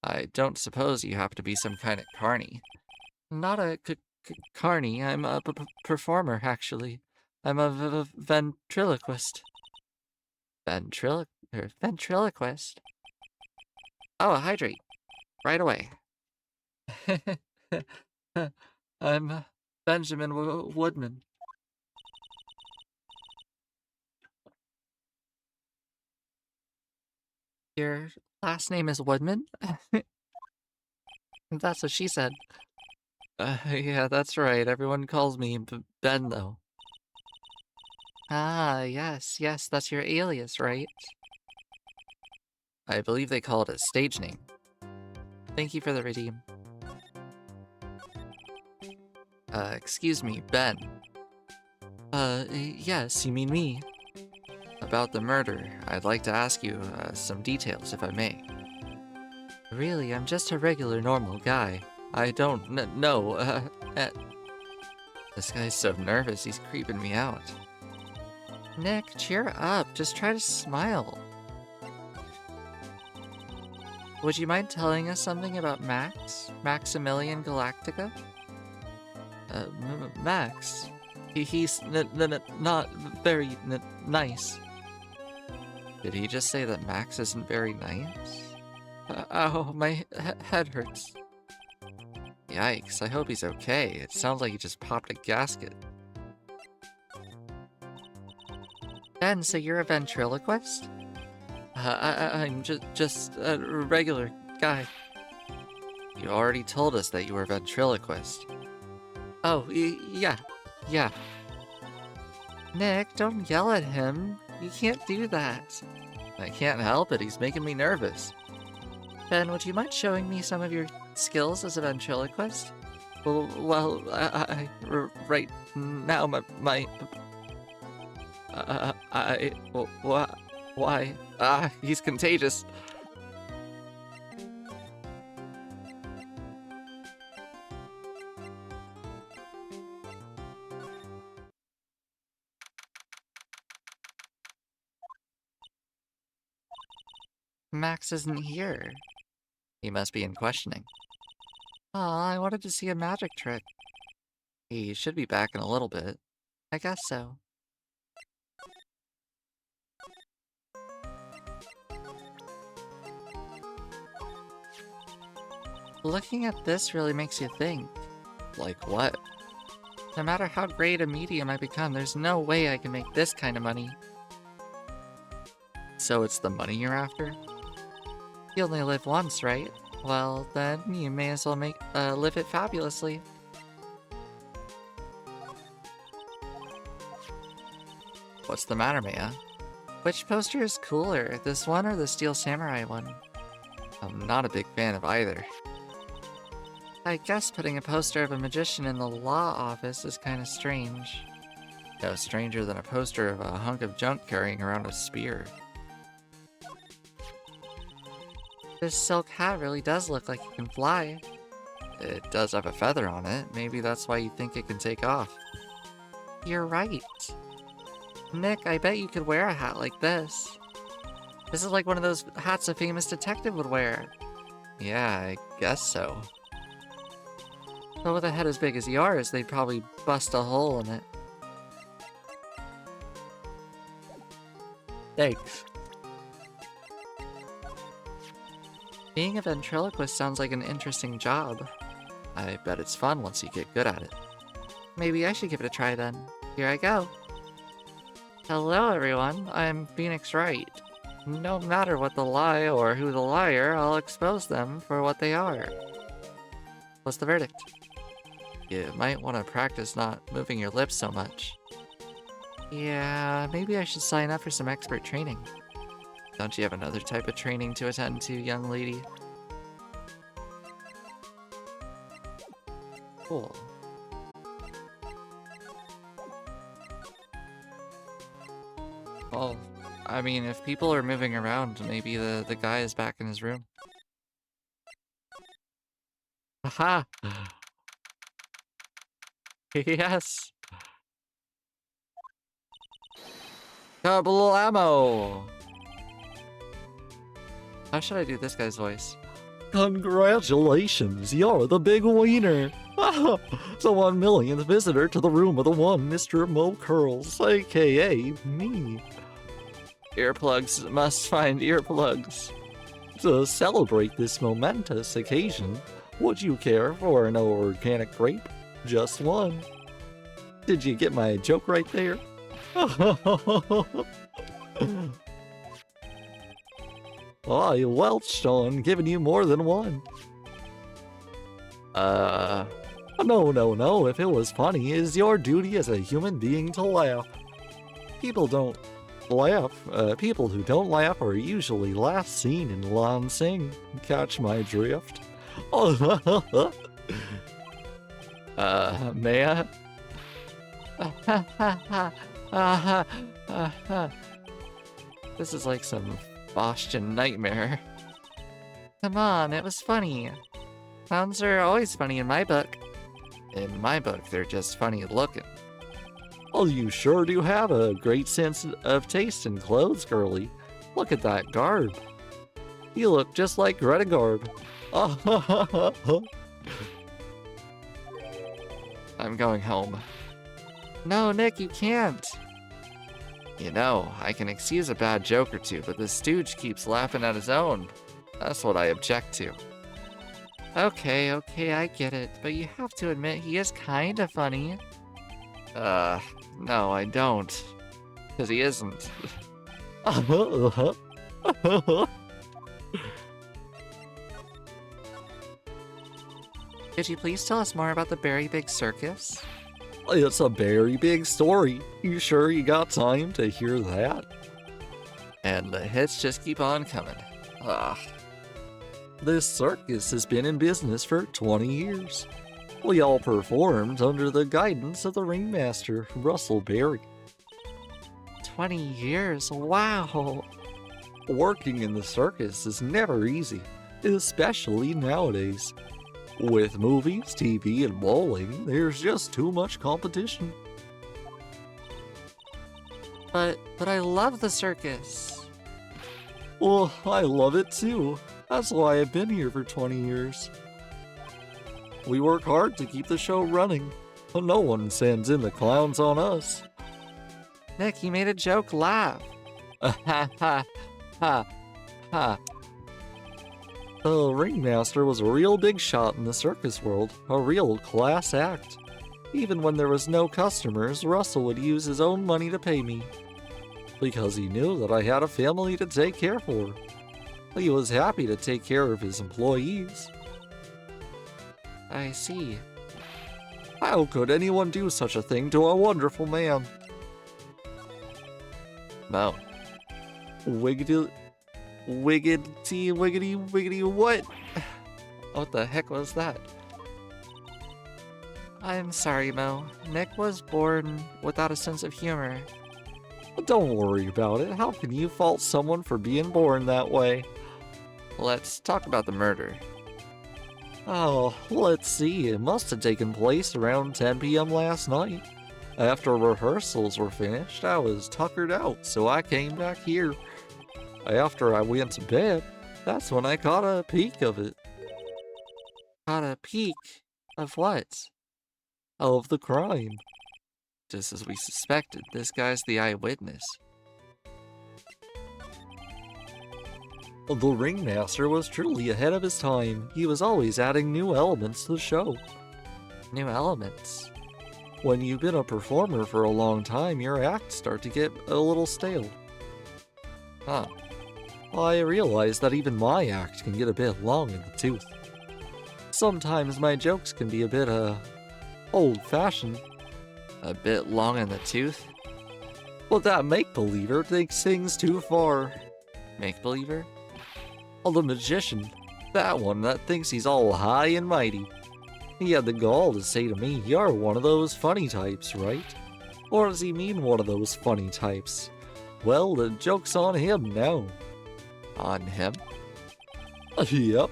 I don't suppose you have to be some kind of carny. Not a carny. I'm a performer, actually. I'm a ventriloquist. Ventriloquist? Oh, hydrate. Right away. I'm Benjamin Woodman. Your last name is Woodman? That's what she said. Yeah, that's right. Everyone calls me Ben, though. Ah, yes, yes, that's your alias, right? I believe they call it a stage name. Thank you for the redeem. Excuse me, Ben. Yes, you mean me. About the murder, I'd like to ask you some details, if I may. Really, I'm just a regular normal guy. I don't know, This guy's so nervous, he's creeping me out. Nick, cheer up. Just try to smile. Would you mind telling us something about Max? Maximilian Galactica? Max? He's not very nice. Did he just say that Max isn't very nice? Ow, my head hurts. Yikes, I hope he's okay. It sounds like he just popped a gasket. Ben, so you're a ventriloquist? I'm just a regular guy. You already told us that you were a ventriloquist. Oh, yeah. Nick, don't yell at him. You can't do that. I can't help it, he's making me nervous. Ben, would you mind showing me some of your skills as a ventriloquist? Well, right now, why? He's contagious. Max isn't here. He must be in questioning. Aw, I wanted to see a magic trick. He should be back in a little bit. I guess so. Looking at this really makes you think. Like what? No matter how great a medium I become, there's no way I can make this kind of money. So it's the money you're after? You only live once, right? Well, then you may as well live it fabulously. What's the matter, Maya? Which poster is cooler, this one or the Steel Samurai one? I'm not a big fan of either. I guess putting a poster of a magician in the law office is kind of strange. No stranger than a poster of a hunk of junk carrying around a spear. This silk hat really does look like it can fly. It does have a feather on it. Maybe that's why you think it can take off. You're right. Nick, I bet you could wear a hat like this. This is like one of those hats a famous detective would wear. Yeah, I guess so. But with a head as big as yours, they'd probably bust a hole in it. Thanks. Being a ventriloquist sounds like an interesting job. I bet it's fun once you get good at it. Maybe I should give it a try then. Here I go. Hello everyone, I'm Phoenix Wright. No matter what the lie or who the liar, I'll expose them for what they are. What's the verdict? You might want to practice not moving your lips so much. Yeah, maybe I should sign up for some expert training. Don't you have another type of training to attend to, young lady? Cool. Well, I mean, if people are moving around, maybe the guy is back in his room. Aha! Yes! Kablamo! How should I do this guy's voice? Congratulations, you're the big wiener! The 1 millionth visitor to the room of the one Mr. Mo Curls, aka me. Earplugs must find earplugs. To celebrate this momentous occasion, would you care for an organic grape? Just one. Did you get my joke right there? I welched on giving you more than one. No. If it was funny, it is your duty as a human being to laugh. People don't laugh. People who don't laugh are usually last seen in Lansing. Catch my drift? Maya? This is like some Boston nightmare. Come on, it was funny. Clowns are always funny in my book. In my book, they're just funny looking. Well, you sure do have a great sense of taste in clothes, girly. Look at that garb. You look just like Greta Garb. I'm going home. No, Nick, you can't. You know, I can excuse a bad joke or two, but the stooge keeps laughing at his own. That's what I object to. Okay, I get it, but you have to admit he is kinda funny. No, I don't. 'Cause he isn't. Could you please tell us more about the Berry Big Circus? It's a very big story. You sure you got time to hear that? And the hits just keep on coming. Ugh. This circus has been in business for 20 years. We all performed under the guidance of the ringmaster, Russell Berry. 20 years, wow! Working in the circus is never easy, especially nowadays. With movies, TV, and bowling, there's just too much competition. But I love the circus. Well, I love it too. That's why I've been here for 20 years. We work hard to keep the show running, but no one sends in the clowns on us. Nick, you made a joke laugh. Ha ha ha ha. The ringmaster was a real big shot in the circus world, a real class act. Even when there was no customers, Russell would use his own money to pay me, because he knew that I had a family to take care for. He was happy to take care of his employees. I see. How could anyone do such a thing to a wonderful man? No. Wiggity, wiggity, what? What the heck was that? I'm sorry, Mo. Nick was born without a sense of humor. Don't worry about it. How can you fault someone for being born that way? Let's talk about the murder. Oh, let's see. It must have taken place around 10 p.m. last night. After rehearsals were finished, I was tuckered out, so I came back here. After I went to bed, that's when I caught a peek of it. Caught a peek? Of what? Of the crime. Just as we suspected, this guy's the eyewitness. The ringmaster was truly ahead of his time. He was always adding new elements to the show. New elements? When you've been a performer for a long time, your acts start to get a little stale. Huh. I realize that even my act can get a bit long in the tooth. Sometimes my jokes can be a bit, old-fashioned. A bit long in the tooth? But that make-believer takes things too far. Make-believer? Oh, the magician. That one that thinks he's all high and mighty. He had the gall to say to me, "You're one of those funny types, right?" Or does he mean one of those funny types? Well, the joke's on him now. On him? Yep.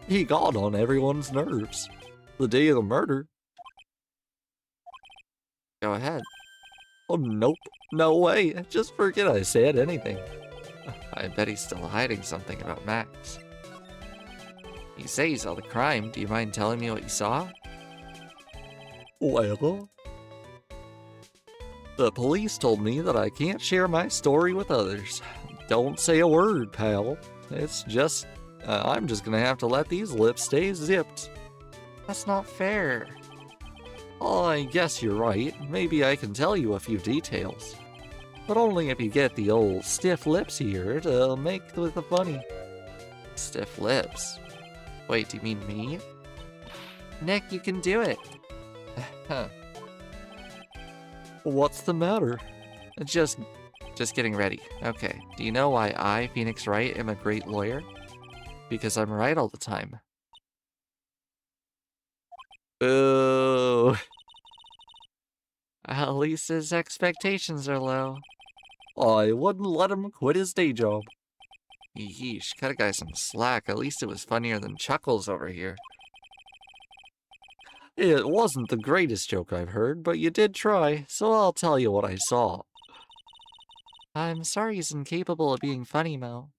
He got on everyone's nerves. The day of the murder. Go ahead. Oh, nope. No way. Just forget I said anything. I bet he's still hiding something about Max. You say you saw the crime. Do you mind telling me what you saw? Well, the police told me that I can't share my story with others. Don't say a word, pal. It's just, I'm just gonna have to let these lips stay zipped. That's not fair. Oh, I guess you're right. Maybe I can tell you a few details. But only if you get the old stiff lips here to make with the funny. Stiff lips? Wait, do you mean me? Nick, you can do it. Huh. What's the matter? Just getting ready. Okay. Do you know why I, Phoenix Wright, am a great lawyer? Because I'm right all the time. Boo. At least his expectations are low. I wouldn't let him quit his day job. Yeesh, cut a guy some slack. At least it was funnier than Chuckles over here. It wasn't the greatest joke I've heard, but you did try, so I'll tell you what I saw. I'm sorry he's incapable of being funny, Mo.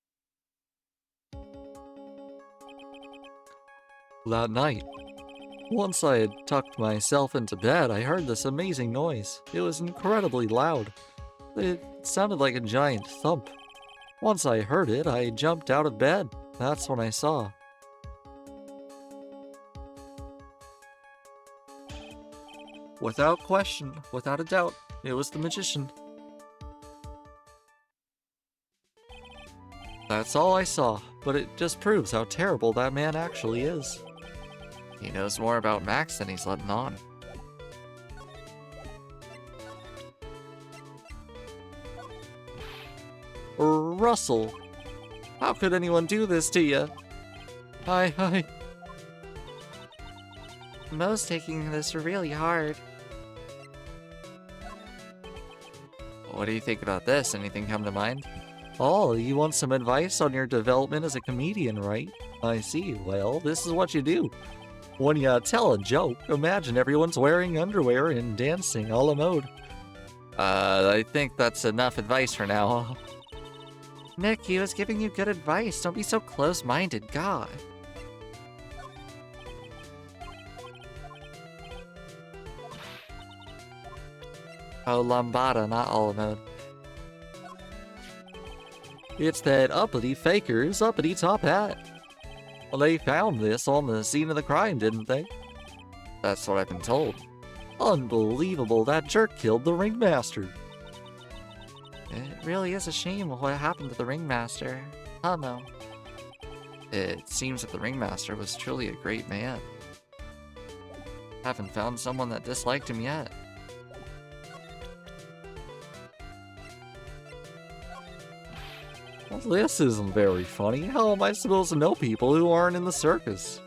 That night, once I had tucked myself into bed, I heard this amazing noise. It was incredibly loud. It sounded like a giant thump. Once I heard it, I jumped out of bed. That's when I saw. Without question, without a doubt, it was the magician. That's all I saw, but it just proves how terrible that man actually is. He knows more about Max than he's letting on. Russell, how could anyone do this to you? Hi. Mo's taking this really hard. What do you think about this? Anything come to mind? Oh, you want some advice on your development as a comedian, right? I see. Well, this is what you do. When you tell a joke, imagine everyone's wearing underwear and dancing a la mode. I think that's enough advice for now. Nick, he was giving you good advice. Don't be so close-minded, God. Oh, lambada, not a la mode. It's that uppity faker's uppity top hat. Well, they found this on the scene of the crime, didn't they? That's what I've been told. Unbelievable, that jerk killed the ringmaster. It really is a shame what happened to the ringmaster. Huh, Mo? It seems that the ringmaster was truly a great man. Haven't found someone that disliked him yet. Well, this isn't very funny. How am I supposed to know people who aren't in the circus?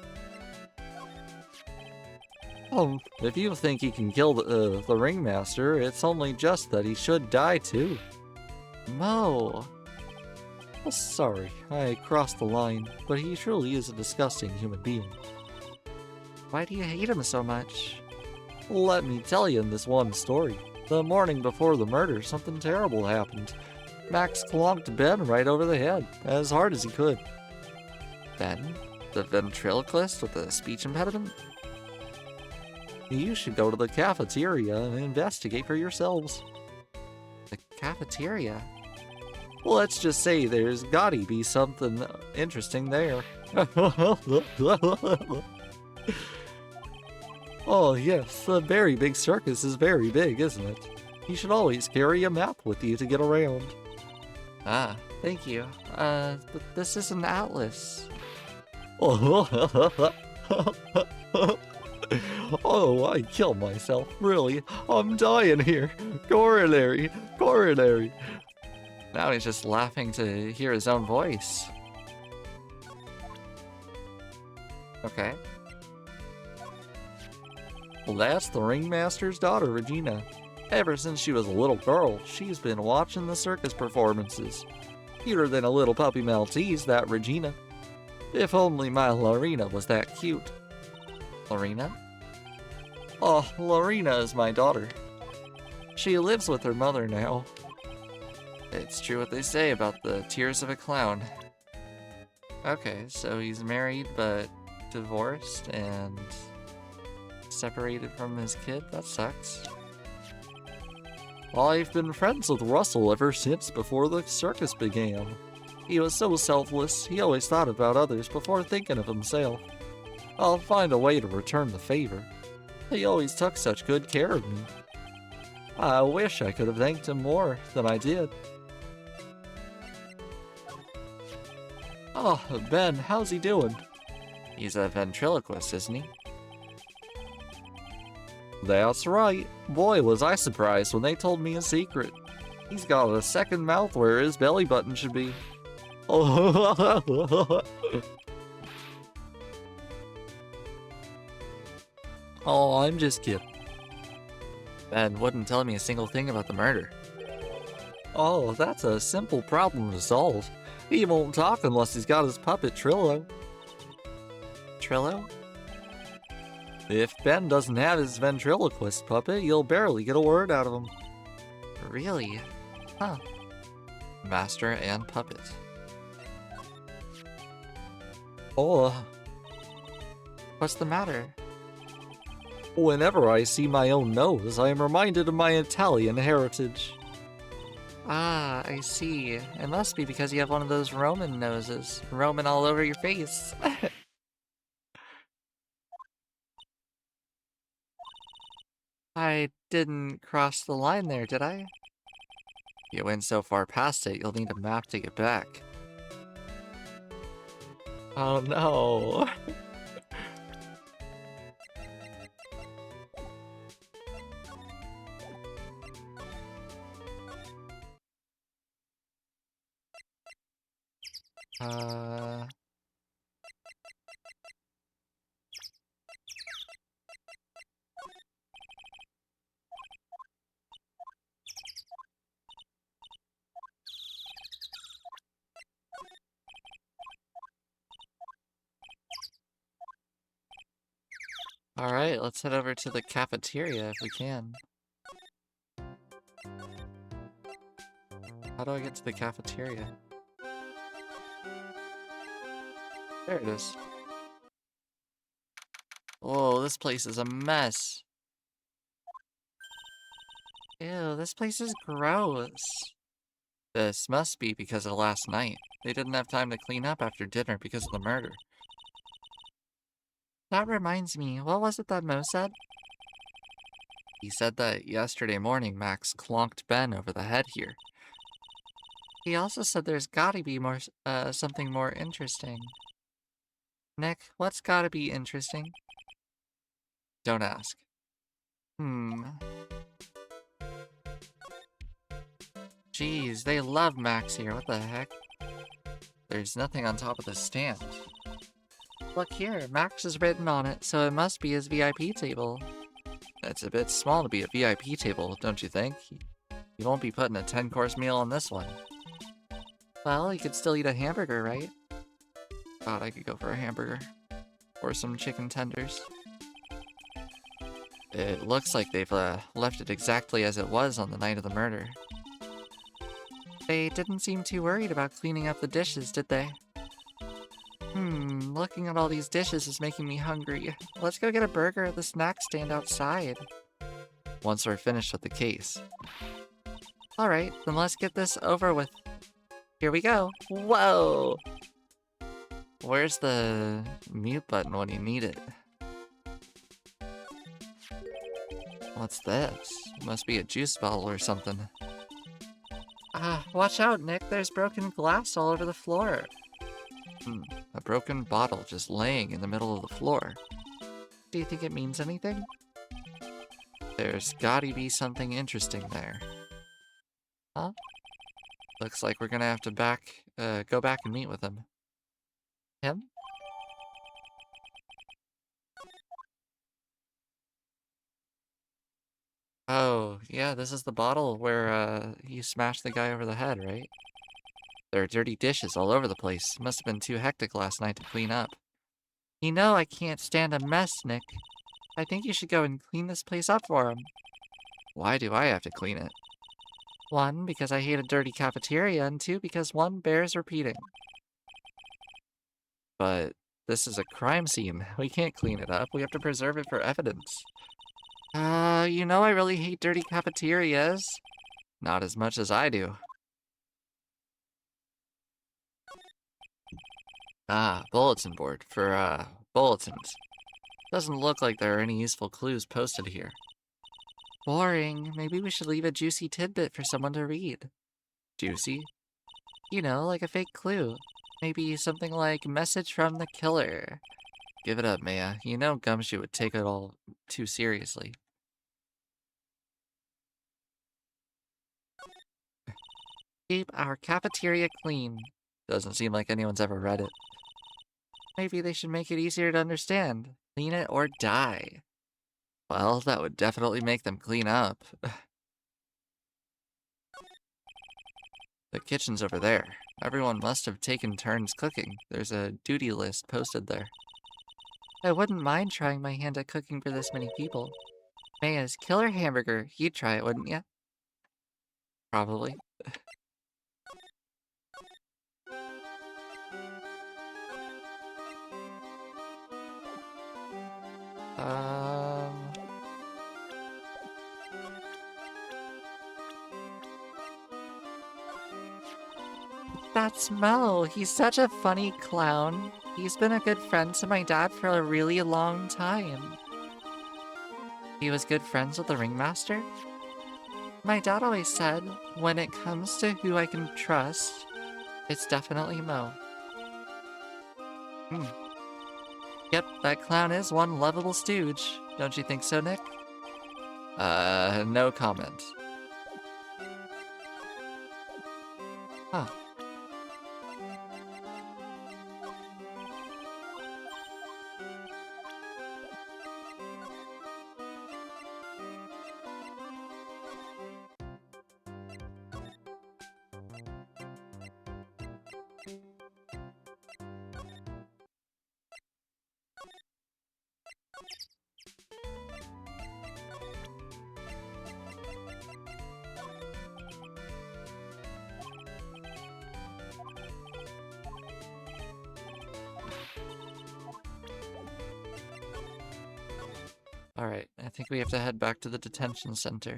If you think he can kill the ringmaster, it's only just that he should die too. Mo! Oh, sorry, I crossed the line, but he truly is a disgusting human being. Why do you hate him so much? Let me tell you in this one story. The morning before the murder, something terrible happened. Max clonked Ben right over the head, as hard as he could. Ben? The ventriloquist with the speech impediment? You should go to the cafeteria and investigate for yourselves. The cafeteria? Let's just say there's gotta be something interesting there. Oh yes, the Berry Big Circus is very big, isn't it? You should always carry a map with you to get around. Ah, thank you. But this is an atlas. Oh, I killed myself. Really, I'm dying here. Coronary. Now he's just laughing to hear his own voice. Okay. Well, that's the ringmaster's daughter, Regina. Ever since she was a little girl, she's been watching the circus performances. Cuter than a little puppy Maltese, that Regina. If only my Lorena was that cute. Lorena? Oh, Lorena is my daughter. She lives with her mother now. It's true what they say about the tears of a clown. Okay, so he's married but divorced and separated from his kid? That sucks. I've been friends with Russell ever since before the circus began. He was so selfless, he always thought about others before thinking of himself. I'll find a way to return the favor. He always took such good care of me. I wish I could have thanked him more than I did. Oh, Ben, how's he doing? He's a ventriloquist, isn't he? That's right. Boy, was I surprised when they told me a secret. He's got a second mouth where his belly button should be. Oh, I'm just kidding. Ben wouldn't tell me a single thing about the murder. Oh, that's a simple problem to solve. He won't talk unless he's got his puppet Trillo. Trillo? If Ben doesn't have his ventriloquist puppet, you'll barely get a word out of him. Really? Huh. Master and puppet. Oh, What's the matter? whenever I see my own nose, I am reminded of my Italian heritage. Ah, I see. It must be because you have one of those Roman noses. Roman all over your face. I didn't cross the line there, did I? You went so far past it, you'll need a map to get back. Oh no. Uh... Alright, let's head over to the cafeteria if we can. How do I get to the cafeteria? There it is. Whoa, this place is a mess. Ew, this place is gross. This must be because of last night. They didn't have time to clean up after dinner because of the murder. That reminds me, what was it that Mo said? He said that yesterday morning Max clonked Ben over the head here. He also said there's gotta be more, something more interesting. Nick, what's gotta be interesting? Don't ask. Jeez, they love Max here, what the heck? There's nothing on top of the stand. Look here, Max is written on it, so it must be his VIP table. It's a bit small to be a VIP table, don't you think? You won't be putting a 10-course meal on this one. Well, you could still eat a hamburger, right? God, I could go for a hamburger. Or some chicken tenders. It looks like they've left it exactly as it was on the night of the murder. They didn't seem too worried about cleaning up the dishes, did they? Looking at all these dishes is making me hungry. Let's go get a burger at the snack stand outside. Once we're finished with the case. Alright, then let's get this over with. Here we go. Whoa! Where's the mute button when you need it? What's this? Must be a juice bottle or something. Watch out, Nick. There's broken glass all over the floor. A broken bottle just laying in the middle of the floor. Do you think it means anything? There's gotta be something interesting there. Huh? Looks like we're gonna have to go back and meet with him. Him? Oh, yeah, this is the bottle where he smashed the guy over the head, right? There are dirty dishes all over the place. Must have been too hectic last night to clean up. You know I can't stand a mess, Nick. I think you should go and clean this place up for him. Why do I have to clean it? 1, because I hate a dirty cafeteria, and 2, because 1 bears repeating. But this is a crime scene. We can't clean it up. We have to preserve it for evidence. You know I really hate dirty cafeterias. Not as much as I do. Bulletin board for, bulletins. Doesn't look like there are any useful clues posted here. Boring. Maybe we should leave a juicy tidbit for someone to read. Juicy? You know, like a fake clue. Maybe something like message from the killer. Give it up, Maya. You know Gumshoe would take it all too seriously. Keep our cafeteria clean. Doesn't seem like anyone's ever read it. Maybe they should make it easier to understand. Clean it or die. Well, that would definitely make them clean up. The kitchen's over there. Everyone must have taken turns cooking. There's a duty list posted there. I wouldn't mind trying my hand at cooking for this many people. Maya's killer hamburger. You'd try it, wouldn't you? Probably. That's Mo. He's such a funny clown. He's been a good friend to my dad for a really long time. He was good friends with the ringmaster? My dad always said, when it comes to who I can trust, it's definitely Mo. Yep, that clown is one lovable stooge. Don't you think so, Nick? No comment. Huh. Alright, I think we have to head back to the detention center.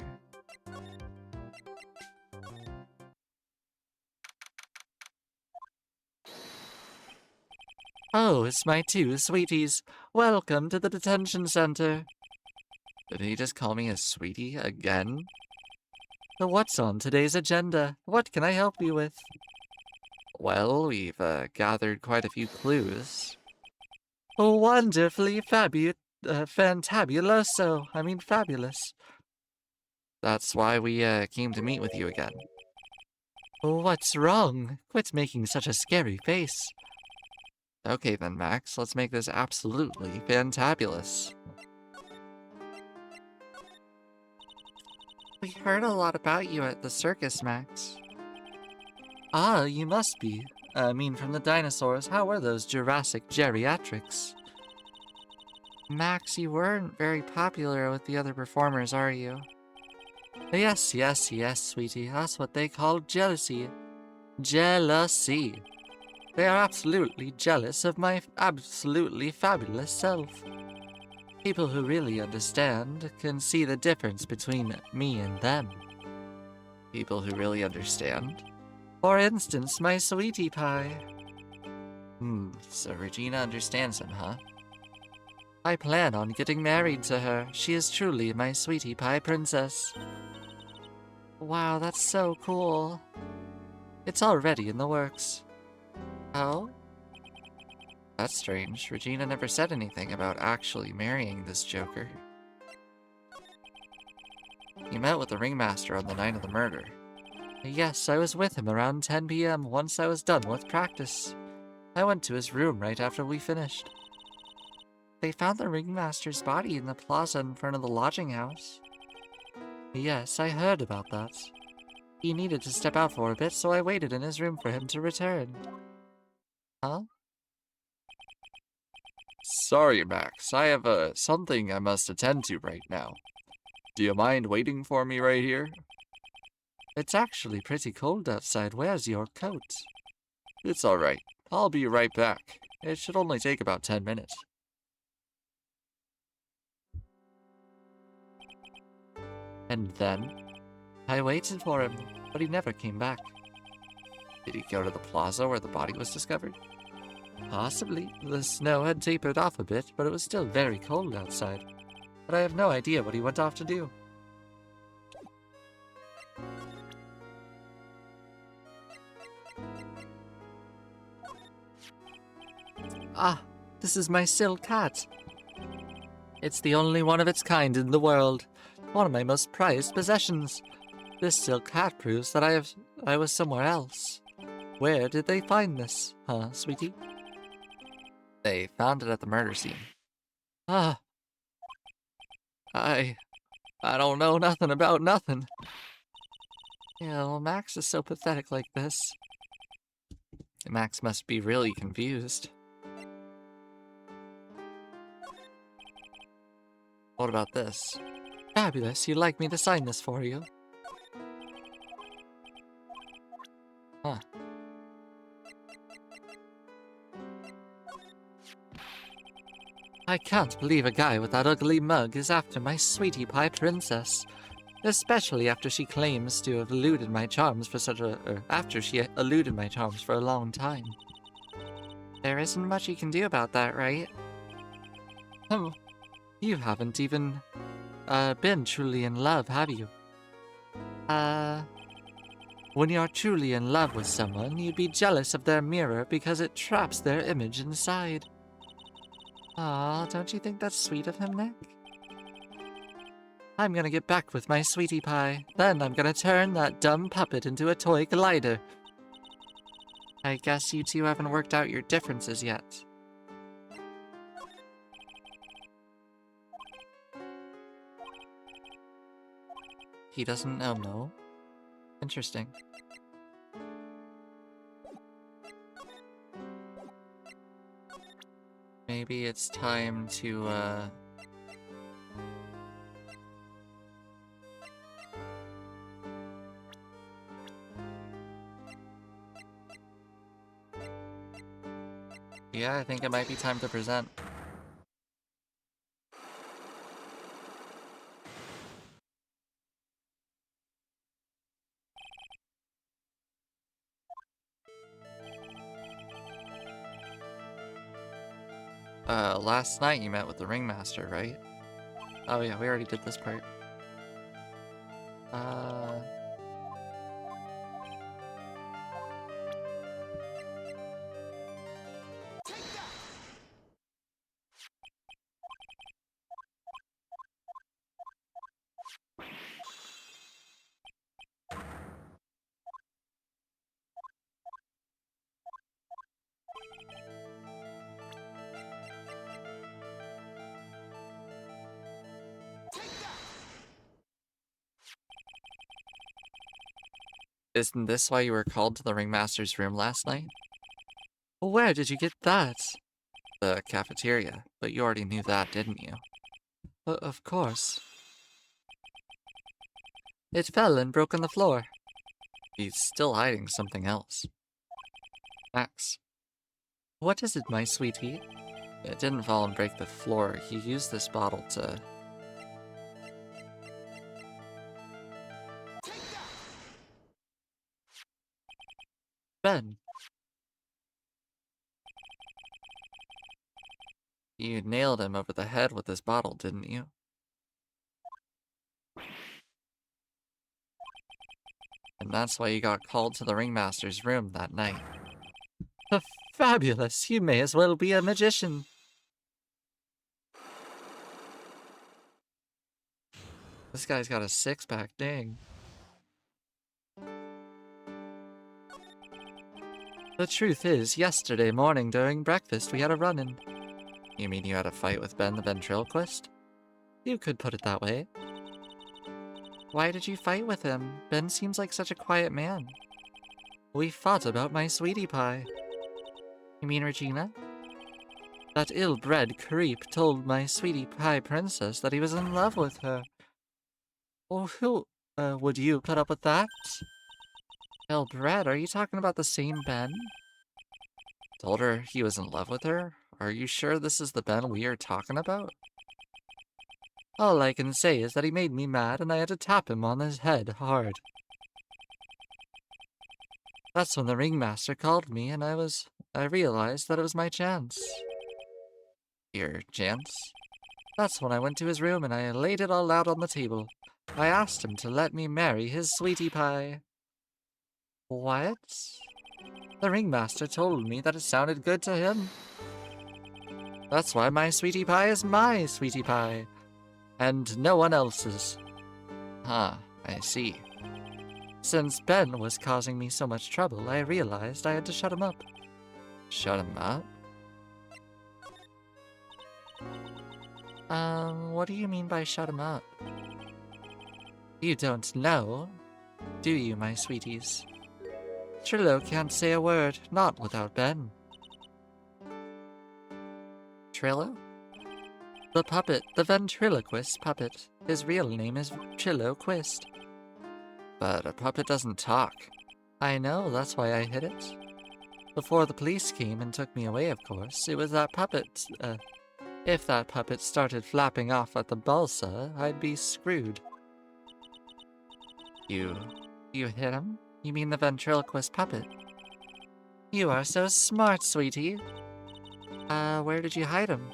Oh, it's my two sweeties. Welcome to the detention center. Did he just call me a sweetie again? What's on today's agenda? What can I help you with? Well, we've gathered quite a few clues. Wonderfully fantabuloso. I mean fabulous. That's why we came to meet with you again. What's wrong? Quit making such a scary face. Okay then, Max, let's make this absolutely fantabulous. We heard a lot about you at the circus, Max. Ah, you must be. I mean, from the dinosaurs, how were those Jurassic geriatrics? Max, you weren't very popular with the other performers, are you? Yes, sweetie. That's what they call jealousy. Jealousy. They are absolutely jealous of my absolutely fabulous self. People who really understand can see the difference between me and them. People who really understand? For instance, my sweetie pie. So Regina understands him, huh? I plan on getting married to her. She is truly my sweetie pie princess. Wow, that's so cool. It's already in the works. Oh? That's strange. Regina never said anything about actually marrying this joker. You met with the ringmaster on the night of the murder. Yes, I was with him around 10 p.m. once I was done with practice. I went to his room right after we finished. They found the ringmaster's body in the plaza in front of the lodging house. Yes, I heard about that. He needed to step out for a bit, so I waited in his room for him to return. Huh? Sorry, Max. I have something I must attend to right now. Do you mind waiting for me right here? It's actually pretty cold outside. Where's your coat? It's alright. I'll be right back. It should only take about 10 minutes. And then, I waited for him, but he never came back. Did he go to the plaza where the body was discovered? Possibly. The snow had tapered off a bit, but it was still very cold outside. But I have no idea what he went off to do. Ah, this is my silk hat. It's the only one of its kind in the world. One of my most prized possessions. This silk hat proves that I have I was somewhere else. Where did they find this, huh, sweetie? They found it at the murder scene. Ah. I don't know nothing about nothing. Yeah, well, Max is so pathetic like this. Max must be really confused. What about this? Fabulous, you'd like me to sign this for you? Huh. I can't believe a guy with that ugly mug is after my sweetie pie princess. Especially after she claims to have eluded my charms for after she eluded my charms for a long time. There isn't much you can do about that, right? You haven't even, been truly in love, have you? When you're truly in love with someone, you'd be jealous of their mirror because it traps their image inside. Aw, don't you think that's sweet of him, Nick? I'm gonna get back with my sweetie pie. Then I'm gonna turn that dumb puppet into a toy glider. I guess you two haven't worked out your differences yet. He doesn't know. No? Interesting. Maybe it's time to, Yeah, I think it might be time to present. Last night you met with the ringmaster, right? Oh yeah, we already did this part. Isn't this why you were called to the ringmaster's room last night? Where did you get that? The cafeteria, but you already knew that, didn't you? Of course. It fell and broke on the floor. He's still hiding something else. Max. What is it, my sweetie? It didn't fall and break the floor. He used this bottle to... Ben. You nailed him over the head with this bottle, didn't you? And that's why you got called to the ringmaster's room that night. Fabulous! You may as well be a magician. This guy's got a six-pack, dang. The truth is, yesterday morning during breakfast we had a run-in. You mean you had a fight with Ben the ventriloquist? You could put it that way. Why did you fight with him? Ben seems like such a quiet man. We fought about my sweetie pie. You mean Regina? That ill-bred creep told my sweetie pie princess that he was in love with her. Oh, who, would you put up with that? Ill-bred, are you talking about the same Ben? Told her he was in love with her? Are you sure this is the Ben we are talking about? All I can say is that he made me mad and I had to tap him on his head hard. That's when the ringmaster called me and I realized that it was my chance. Your chance? That's when I went to his room and I laid it all out on the table. I asked him to let me marry his sweetie pie. What? The ringmaster told me that it sounded good to him. That's why my sweetie pie is my sweetie pie, and no one else's. Huh, I see. Since Ben was causing me so much trouble, I realized I had to shut him up. Shut him up? What do you mean by shut him up? You don't know, do you, my sweeties? Trillo can't say a word, not without Ben. Trillo? The puppet, the ventriloquist puppet. His real name is Trillo Quist. But a puppet doesn't talk. I know, that's why I hid it. Before the police came and took me away, of course, it was that puppet, if that puppet started flapping off at the balsa, I'd be screwed. You hit him? You mean the ventriloquist puppet? You are so smart, sweetie. Where did you hide him?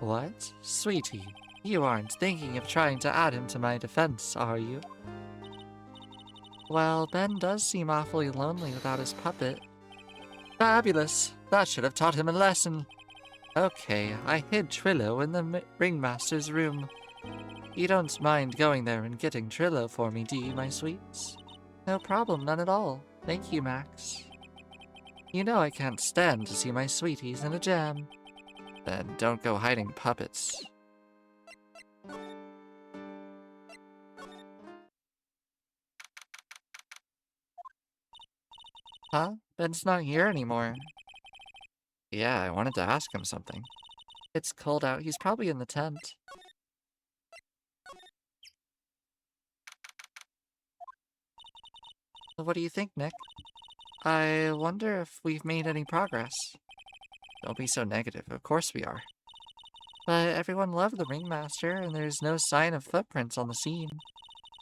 What? Sweetie, you aren't thinking of trying to add him to my defense, are you? Well, Ben does seem awfully lonely without his puppet. Fabulous! That should have taught him a lesson. Okay, I hid Trillo in the ringmaster's room. You don't mind going there and getting Trillo for me, do you, my sweets? No problem, none at all. Thank you, Max. You know I can't stand to see my sweeties in a jam. Then don't go hiding puppets. Huh? Ben's not here anymore. Yeah, I wanted to ask him something. It's cold out. He's probably in the tent. What do you think, Nick? I wonder if we've made any progress. Don't be so negative. Of course we are. But everyone loved the ringmaster, and there's no sign of footprints on the scene.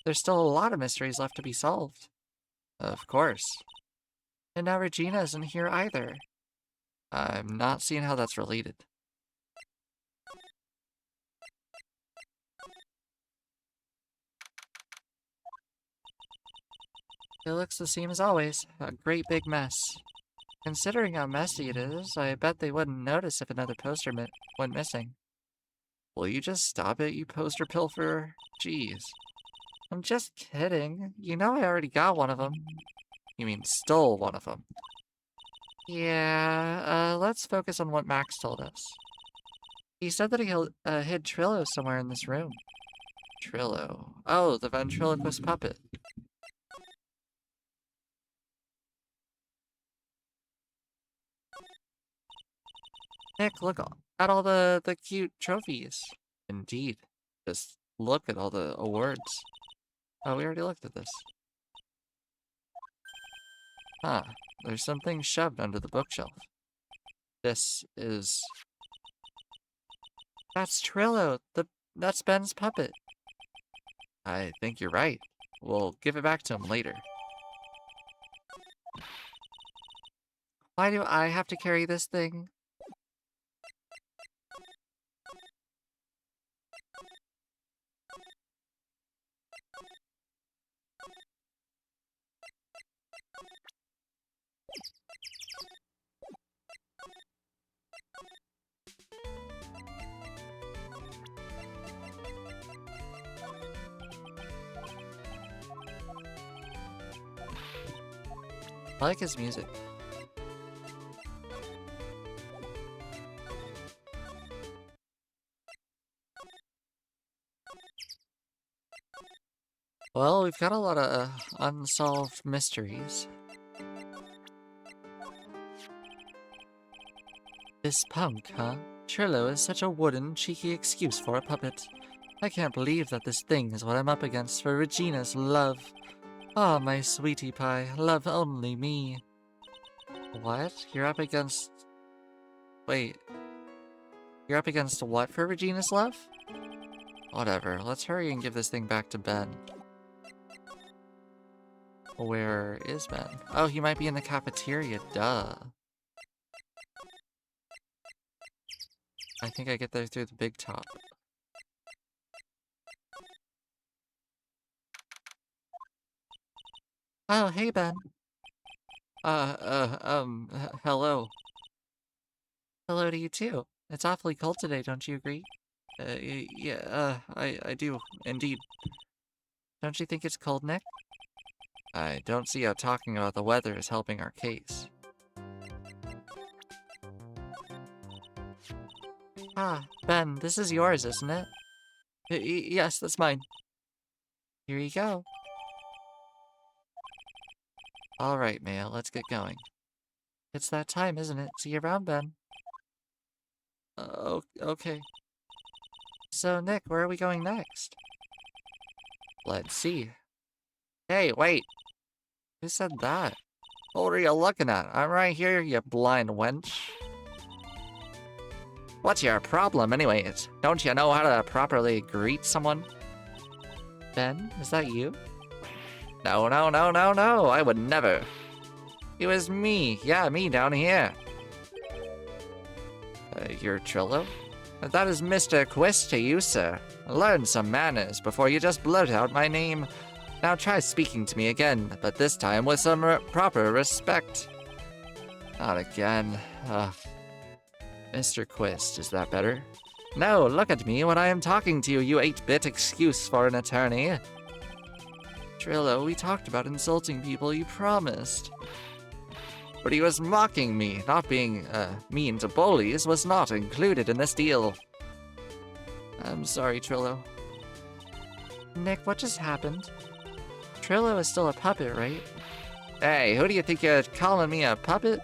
There's still a lot of mysteries left to be solved. Of course. And now Regina isn't here either. I'm not seeing how that's related. It looks the same as always. A great big mess. Considering how messy it is, I bet they wouldn't notice if another poster went missing. Will you just stop it, you poster pilferer? Jeez. I'm just kidding. You know I already got one of them. You mean stole one of them? Yeah, let's focus on what Max told us. He said that he hid Trillo somewhere in this room. Trillo. Oh, the ventriloquist puppet. Nick, look at all the cute trophies. Indeed. Just look at all the awards. Oh, we already looked at this. Huh. There's something shoved under the bookshelf. This is... That's Trillo. That's Ben's puppet. I think you're right. We'll give it back to him later. Why do I have to carry this thing? I like his music. Well, we've got a lot of unsolved mysteries. This punk, huh? Trillo is such a wooden, cheeky excuse for a puppet. I can't believe that this thing is what I'm up against for Regina's love. Ah, my sweetie pie, love only me. What? You're up against... Wait. You're up against what for Regina's love? Whatever, let's hurry and give this thing back to Ben. Where is Ben? Oh, he might be in the cafeteria, duh. I think I get there through the big top. Oh, hey, Ben. Hello. Hello to you too. It's awfully cold today, don't you agree? I do, indeed. Don't you think it's cold, Nick? I don't see how talking about the weather is helping our case. Ah, Ben, this is yours, isn't it? Yes, that's mine. Here you go. Alright, Maya, let's get going. It's that time, isn't it? See you around, Ben. Okay. So, Nick, where are we going next? Let's see. Hey, wait! Who said that? What are you looking at? I'm right here, you blind wench. What's your problem, anyways? Don't you know how to properly greet someone? Ben, is that you? No, I would never. It was me. Yeah, me down here. You're Trillo? That is Mr. Quest to you, sir. Learn some manners before you just blurt out my name. Now try speaking to me again, but this time with some proper respect. Not again. Ugh. Mr. Quest, is that better? No, look at me when I am talking to you, you 8-bit excuse for an attorney. Trillo, we talked about insulting people, you promised. But he was mocking me. Not being, mean to bullies was not included in this deal. I'm sorry, Trillo. Nick, what just happened? Trillo is still a puppet, right? Hey, who do you think you're calling me a puppet?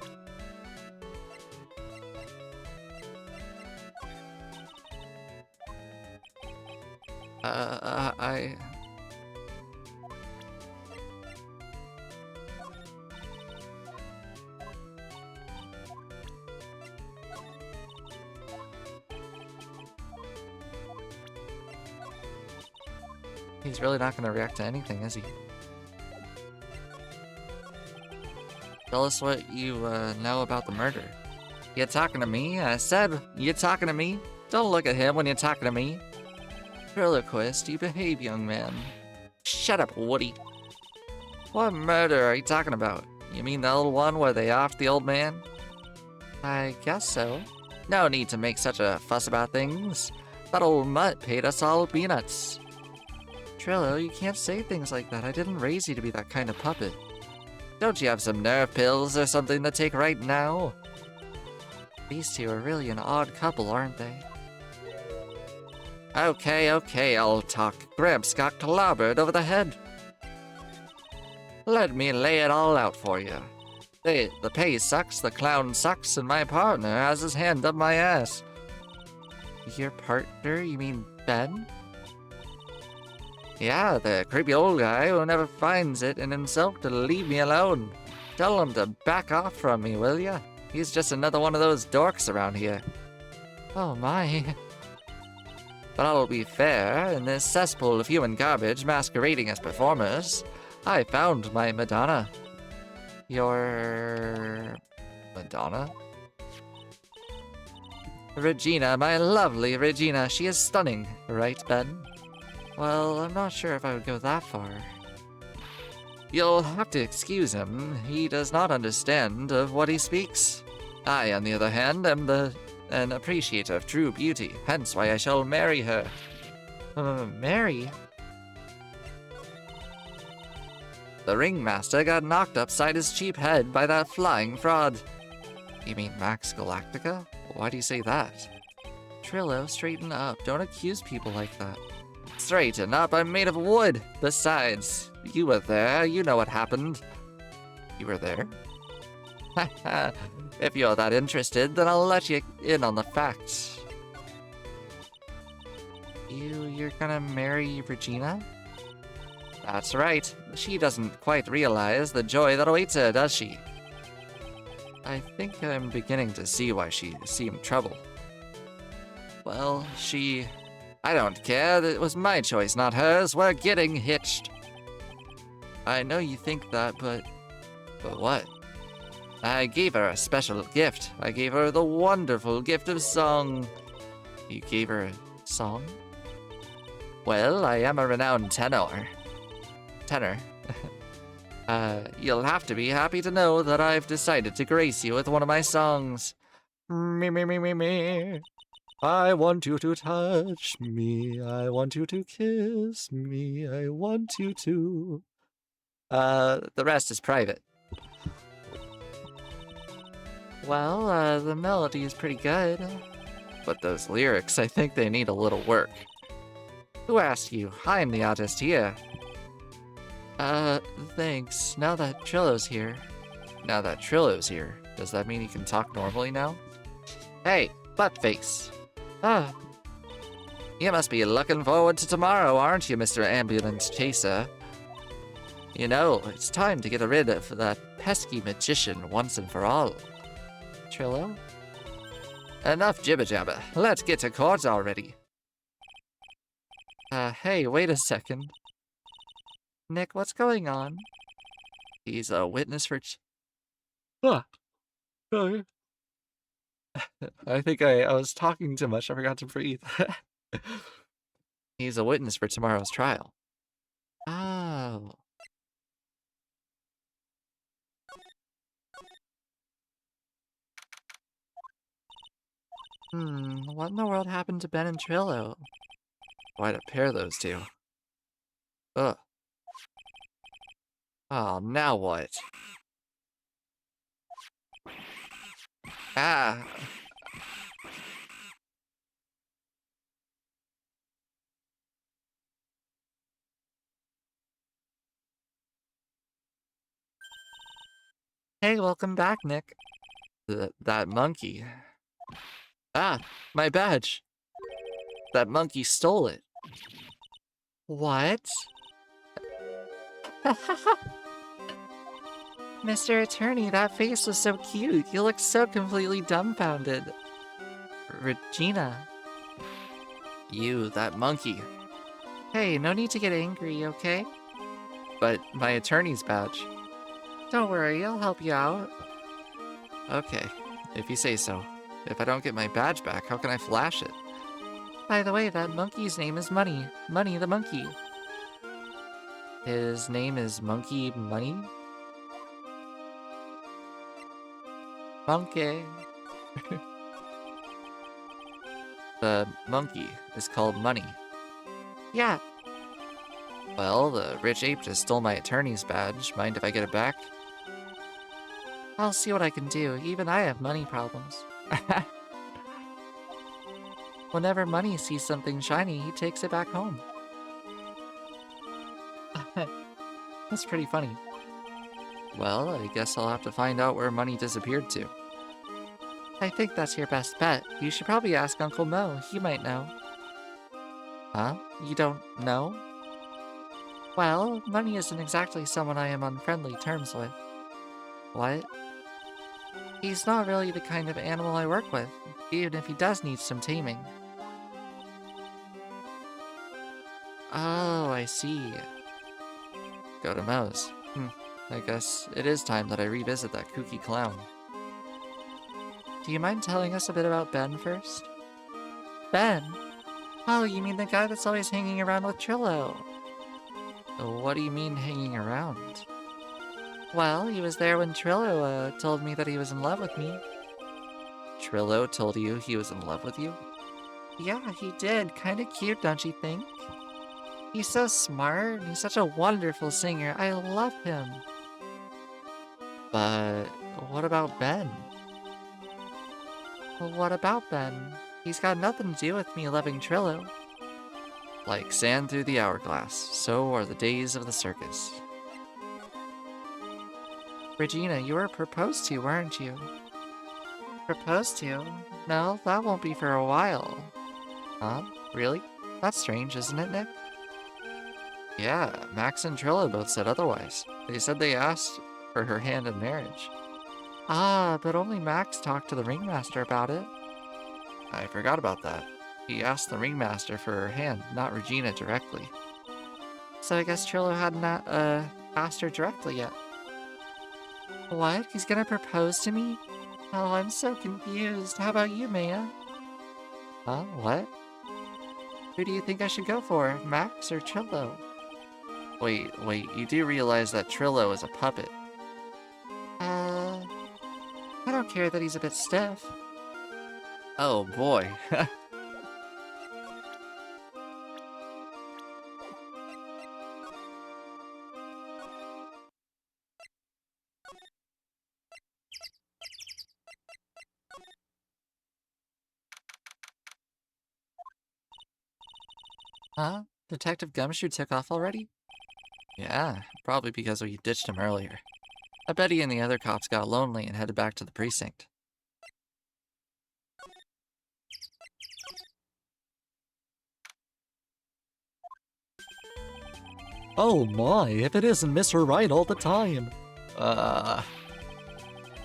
He's really not gonna react to anything, is he? Tell us what you, know about the murder. You talking to me? I said, you talking to me? Don't look at him when you're talking to me. Quest, you behave, young man. Shut up, Woody. What murder are you talking about? You mean the old one where they offed the old man? I guess so. No need to make such a fuss about things. That old mutt paid us all peanuts. Trillo, you can't say things like that. I didn't raise you to be that kind of puppet. Don't you have some nerve pills or something to take right now? These two are really an odd couple, aren't they? Okay, I'll talk. Gramps got clobbered over the head. Let me lay it all out for you. The pay sucks, the clown sucks, and my partner has his hand up my ass. Your partner? You mean Ben? Yeah, the creepy old guy who never finds it in himself to leave me alone. Tell him to back off from me, will ya? He's just another one of those dorks around here. Oh my. But I'll be fair, in this cesspool of human garbage masquerading as performers, I found my Madonna. Your... Madonna? Regina, my lovely Regina. She is stunning, right, Ben? Well, I'm not sure if I would go that far. You'll have to excuse him. He does not understand of what he speaks. I, on the other hand, am an appreciator of true beauty, hence why I shall marry her. Marry? The ringmaster got knocked upside his cheap head by that flying fraud. You mean Max Galactica? Why do you say that? Trillo, straighten up. Don't accuse people like that. Straighten up, I'm made of wood. Besides, you were there, you know what happened. You were there? If you're that interested, then I'll let you in on the facts. You're gonna marry Regina? That's right. She doesn't quite realize the joy that awaits her, does she? I think I'm beginning to see why she seemed trouble. Well, I don't care. It was my choice, not hers. We're getting hitched. I know you think that, but what? I gave her a special gift. I gave her the wonderful gift of song. You gave her a song? Well, I am a renowned tenor. You'll have to be happy to know that I've decided to grace you with one of my songs. Me. I want you to touch me. I want you to kiss me. I want you to. The rest is private. Well, the melody is pretty good. But those lyrics, I think they need a little work. Who asked you? I'm the artist here. Thanks. Now that Trillo's here. Now that Trillo's here, does that mean he can talk normally now? Hey, buttface. Ah. You must be looking forward to tomorrow, aren't you, Mr. Ambulance Chaser? You know, it's time to get rid of that pesky magician once and for all. Trillo? Enough jibber-jabber. Let's get to court already. Hey, wait a second. Nick, what's going on? He's a witness for Sorry. I think I was talking too much. I forgot to breathe. He's a witness for tomorrow's trial. Oh. What in the world happened to Ben and Trillo? Quite a pair, those two. Ugh. Oh, now what? Ah. Hey, welcome back, Nick. That monkey. Ah, my badge. That monkey stole it. What? Mr. Attorney, that face was so cute. You look so completely dumbfounded. Regina. You, that monkey. Hey, no need to get angry, okay? But my attorney's badge. Don't worry, I'll help you out. Okay, if you say so. If I don't get my badge back, how can I flash it? By the way, that monkey's name is Money. Money the monkey. His name is Monkey Money? Monkey. The monkey is called Money. Yeah. Well, the rich ape just stole my attorney's badge. Mind if I get it back? I'll see what I can do. Even I have money problems. Whenever Money sees something shiny, he takes it back home. That's pretty funny. Well, I guess I'll have to find out where Money disappeared to. I think that's your best bet. You should probably ask Uncle Mo. He might know. Huh? You don't know? Well, Money isn't exactly someone I am on friendly terms with. What? He's not really the kind of animal I work with, even if he does need some taming. Oh, I see. Go to Moe's. I guess it is time that I revisit that kooky clown. Do you mind telling us a bit about Ben first? Ben? Oh, you mean the guy that's always hanging around with Trillo? What do you mean hanging around? Well, he was there when Trillo told me that he was in love with me. Trillo told you he was in love with you? Yeah, he did. Kinda cute, don't you think? He's so smart, and he's such a wonderful singer. I love him. But what about Ben? Well, what about Ben? He's got nothing to do with me loving Trillo. Like sand through the hourglass, so are the days of the circus. Regina, you were proposed to, weren't you? Proposed to? No, that won't be for a while. Huh? Really? That's strange, isn't it, Nick? Yeah, Max and Trillo both said otherwise. They said they asked for her hand in marriage. Ah, but only Max talked to the ringmaster about it. I forgot about that. He asked the ringmaster for her hand, not Regina directly. So I guess Trillo hadn't asked her directly yet. What? He's gonna propose to me? Oh, I'm so confused. How about you, Maya? Huh? What? Who do you think I should go for, Max or Trillo? Wait, you do realize that Trillo is a puppet? I don't care that he's a bit stiff. Oh boy. Huh? Detective Gumshoe took off already? Yeah, probably because we ditched him earlier. I bet he and the other cops got lonely and headed back to the precinct. Oh my, if it isn't Mr. Right all the time.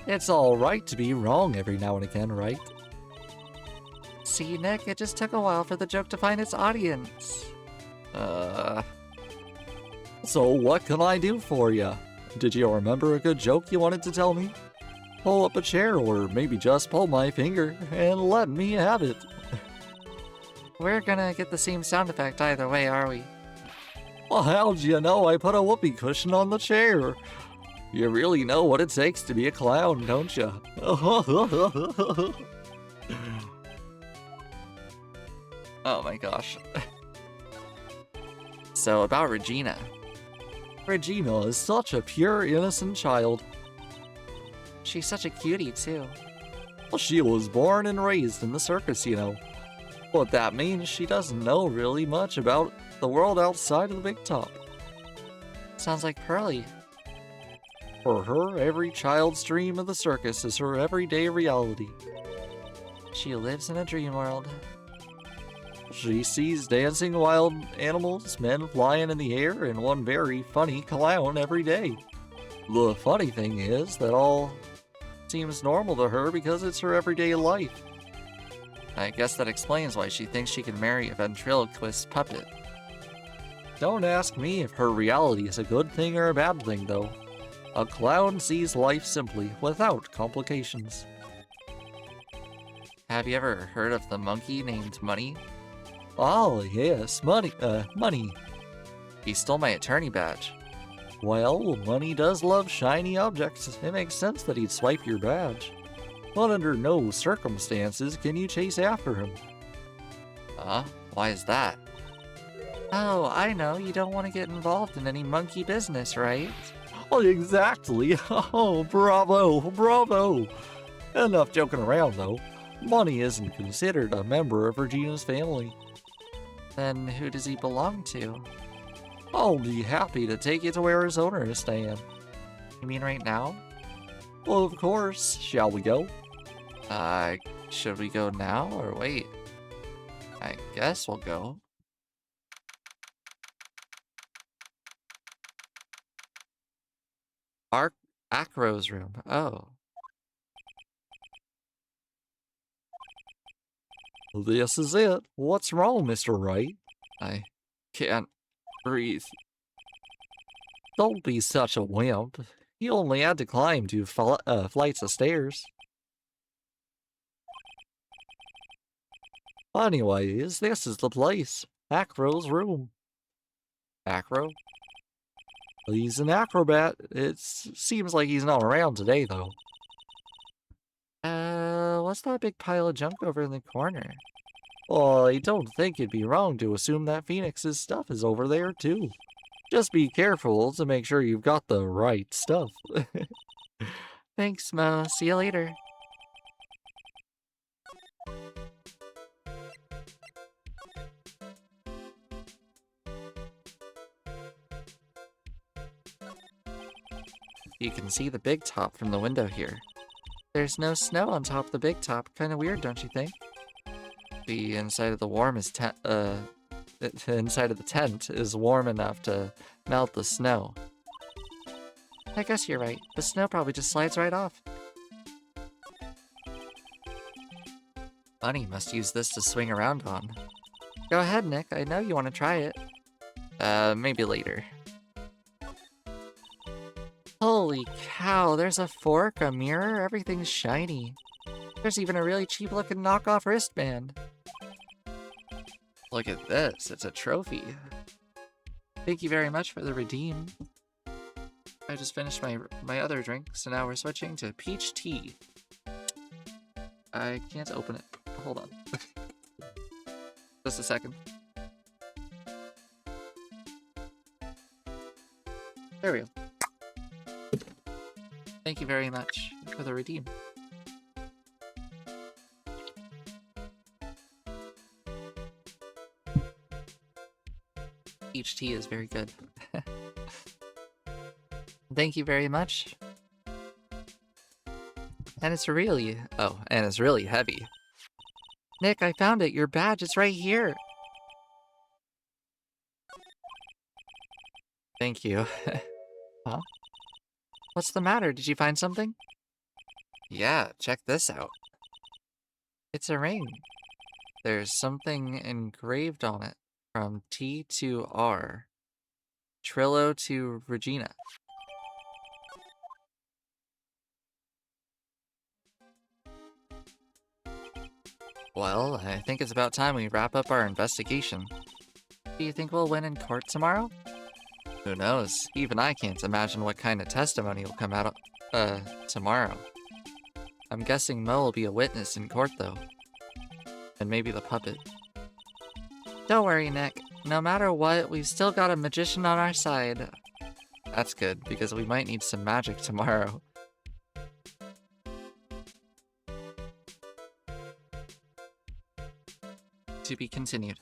It's alright to be wrong every now and again, right? See, Nick, it just took a while for the joke to find its audience. So what can I do for you? Did you remember a good joke you wanted to tell me? Pull up a chair or maybe just pull my finger and let me have it. We're gonna get the same sound effect either way, are we? Well, how'd you know I put a whoopee cushion on the chair? You really know what it takes to be a clown, don't you? Oh my gosh. So, about Regina. Regina is such a pure, innocent child. She's such a cutie, too. Well, she was born and raised in the circus, you know. What that means, she doesn't know really much about the world outside of the big top. Sounds like Pearly. For her, every child's dream of the circus is her everyday reality. She lives in a dream world. She sees dancing wild animals, men flying in the air, and one very funny clown every day. The funny thing is that all seems normal to her because it's her everyday life. I guess that explains why she thinks she can marry a ventriloquist puppet. Don't ask me if her reality is a good thing or a bad thing, though. A clown sees life simply, without complications. Have you ever heard of the monkey named Money? Oh, yes, money. He stole my attorney badge. Well, Money does love shiny objects. It makes sense that he'd swipe your badge. But under no circumstances can you chase after him. Why is that? Oh, I know, you don't want to get involved in any monkey business, right? Oh, exactly. Oh, bravo. Enough joking around, though. Money isn't considered a member of Regina's family. Then who does he belong to? I'll be happy to take you to where his owner is staying. You mean right now? Well, of course. Shall we go? Should we go now or wait? I guess we'll go. Acro's room. Oh. This is it. What's wrong, Mr. Wright? I can't breathe. Don't be such a wimp. You only had to climb 2 flights of stairs. Anyways, this is the place. Acro's room. Acro? He's an acrobat. It seems like he's not around today, though. What's that big pile of junk over in the corner? Well, I don't think it'd be wrong to assume that Phoenix's stuff is over there, too. Just be careful to make sure you've got the right stuff. Thanks, Mo. See you later. You can see the big top from the window here. There's no snow on top of the big top. Kinda weird, don't you think? The inside of the inside of the tent is warm enough to melt the snow. I guess you're right. The snow probably just slides right off. Bunny must use this to swing around on. Go ahead, Nick. I know you want to try it. Maybe later. Holy cow, there's a fork, a mirror, everything's shiny. There's even a really cheap looking knockoff wristband. Look at this, it's a trophy. Thank you very much for the redeem. I just finished my other drink, so now we're switching to peach tea. I can't open it. Hold on. Just a second. There we go. Thank you very much for the redeem. Peach tea is very good. Thank you very much. And it's really... Oh, and it's really heavy. Nick, I found it. Your badge is right here. Thank you. Huh? What's the matter? Did you find something? Yeah, check this out. It's a ring. There's something engraved on it. From T to R. Trillo to Regina. Well, I think it's about time we wrap up our investigation. Do you think we'll win in court tomorrow? Who knows? Even I can't imagine what kind of testimony will come out tomorrow. I'm guessing Mo will be a witness in court, though. And maybe the puppet. Don't worry, Nick. No matter what, we've still got a magician on our side. That's good, because we might need some magic tomorrow. To be continued.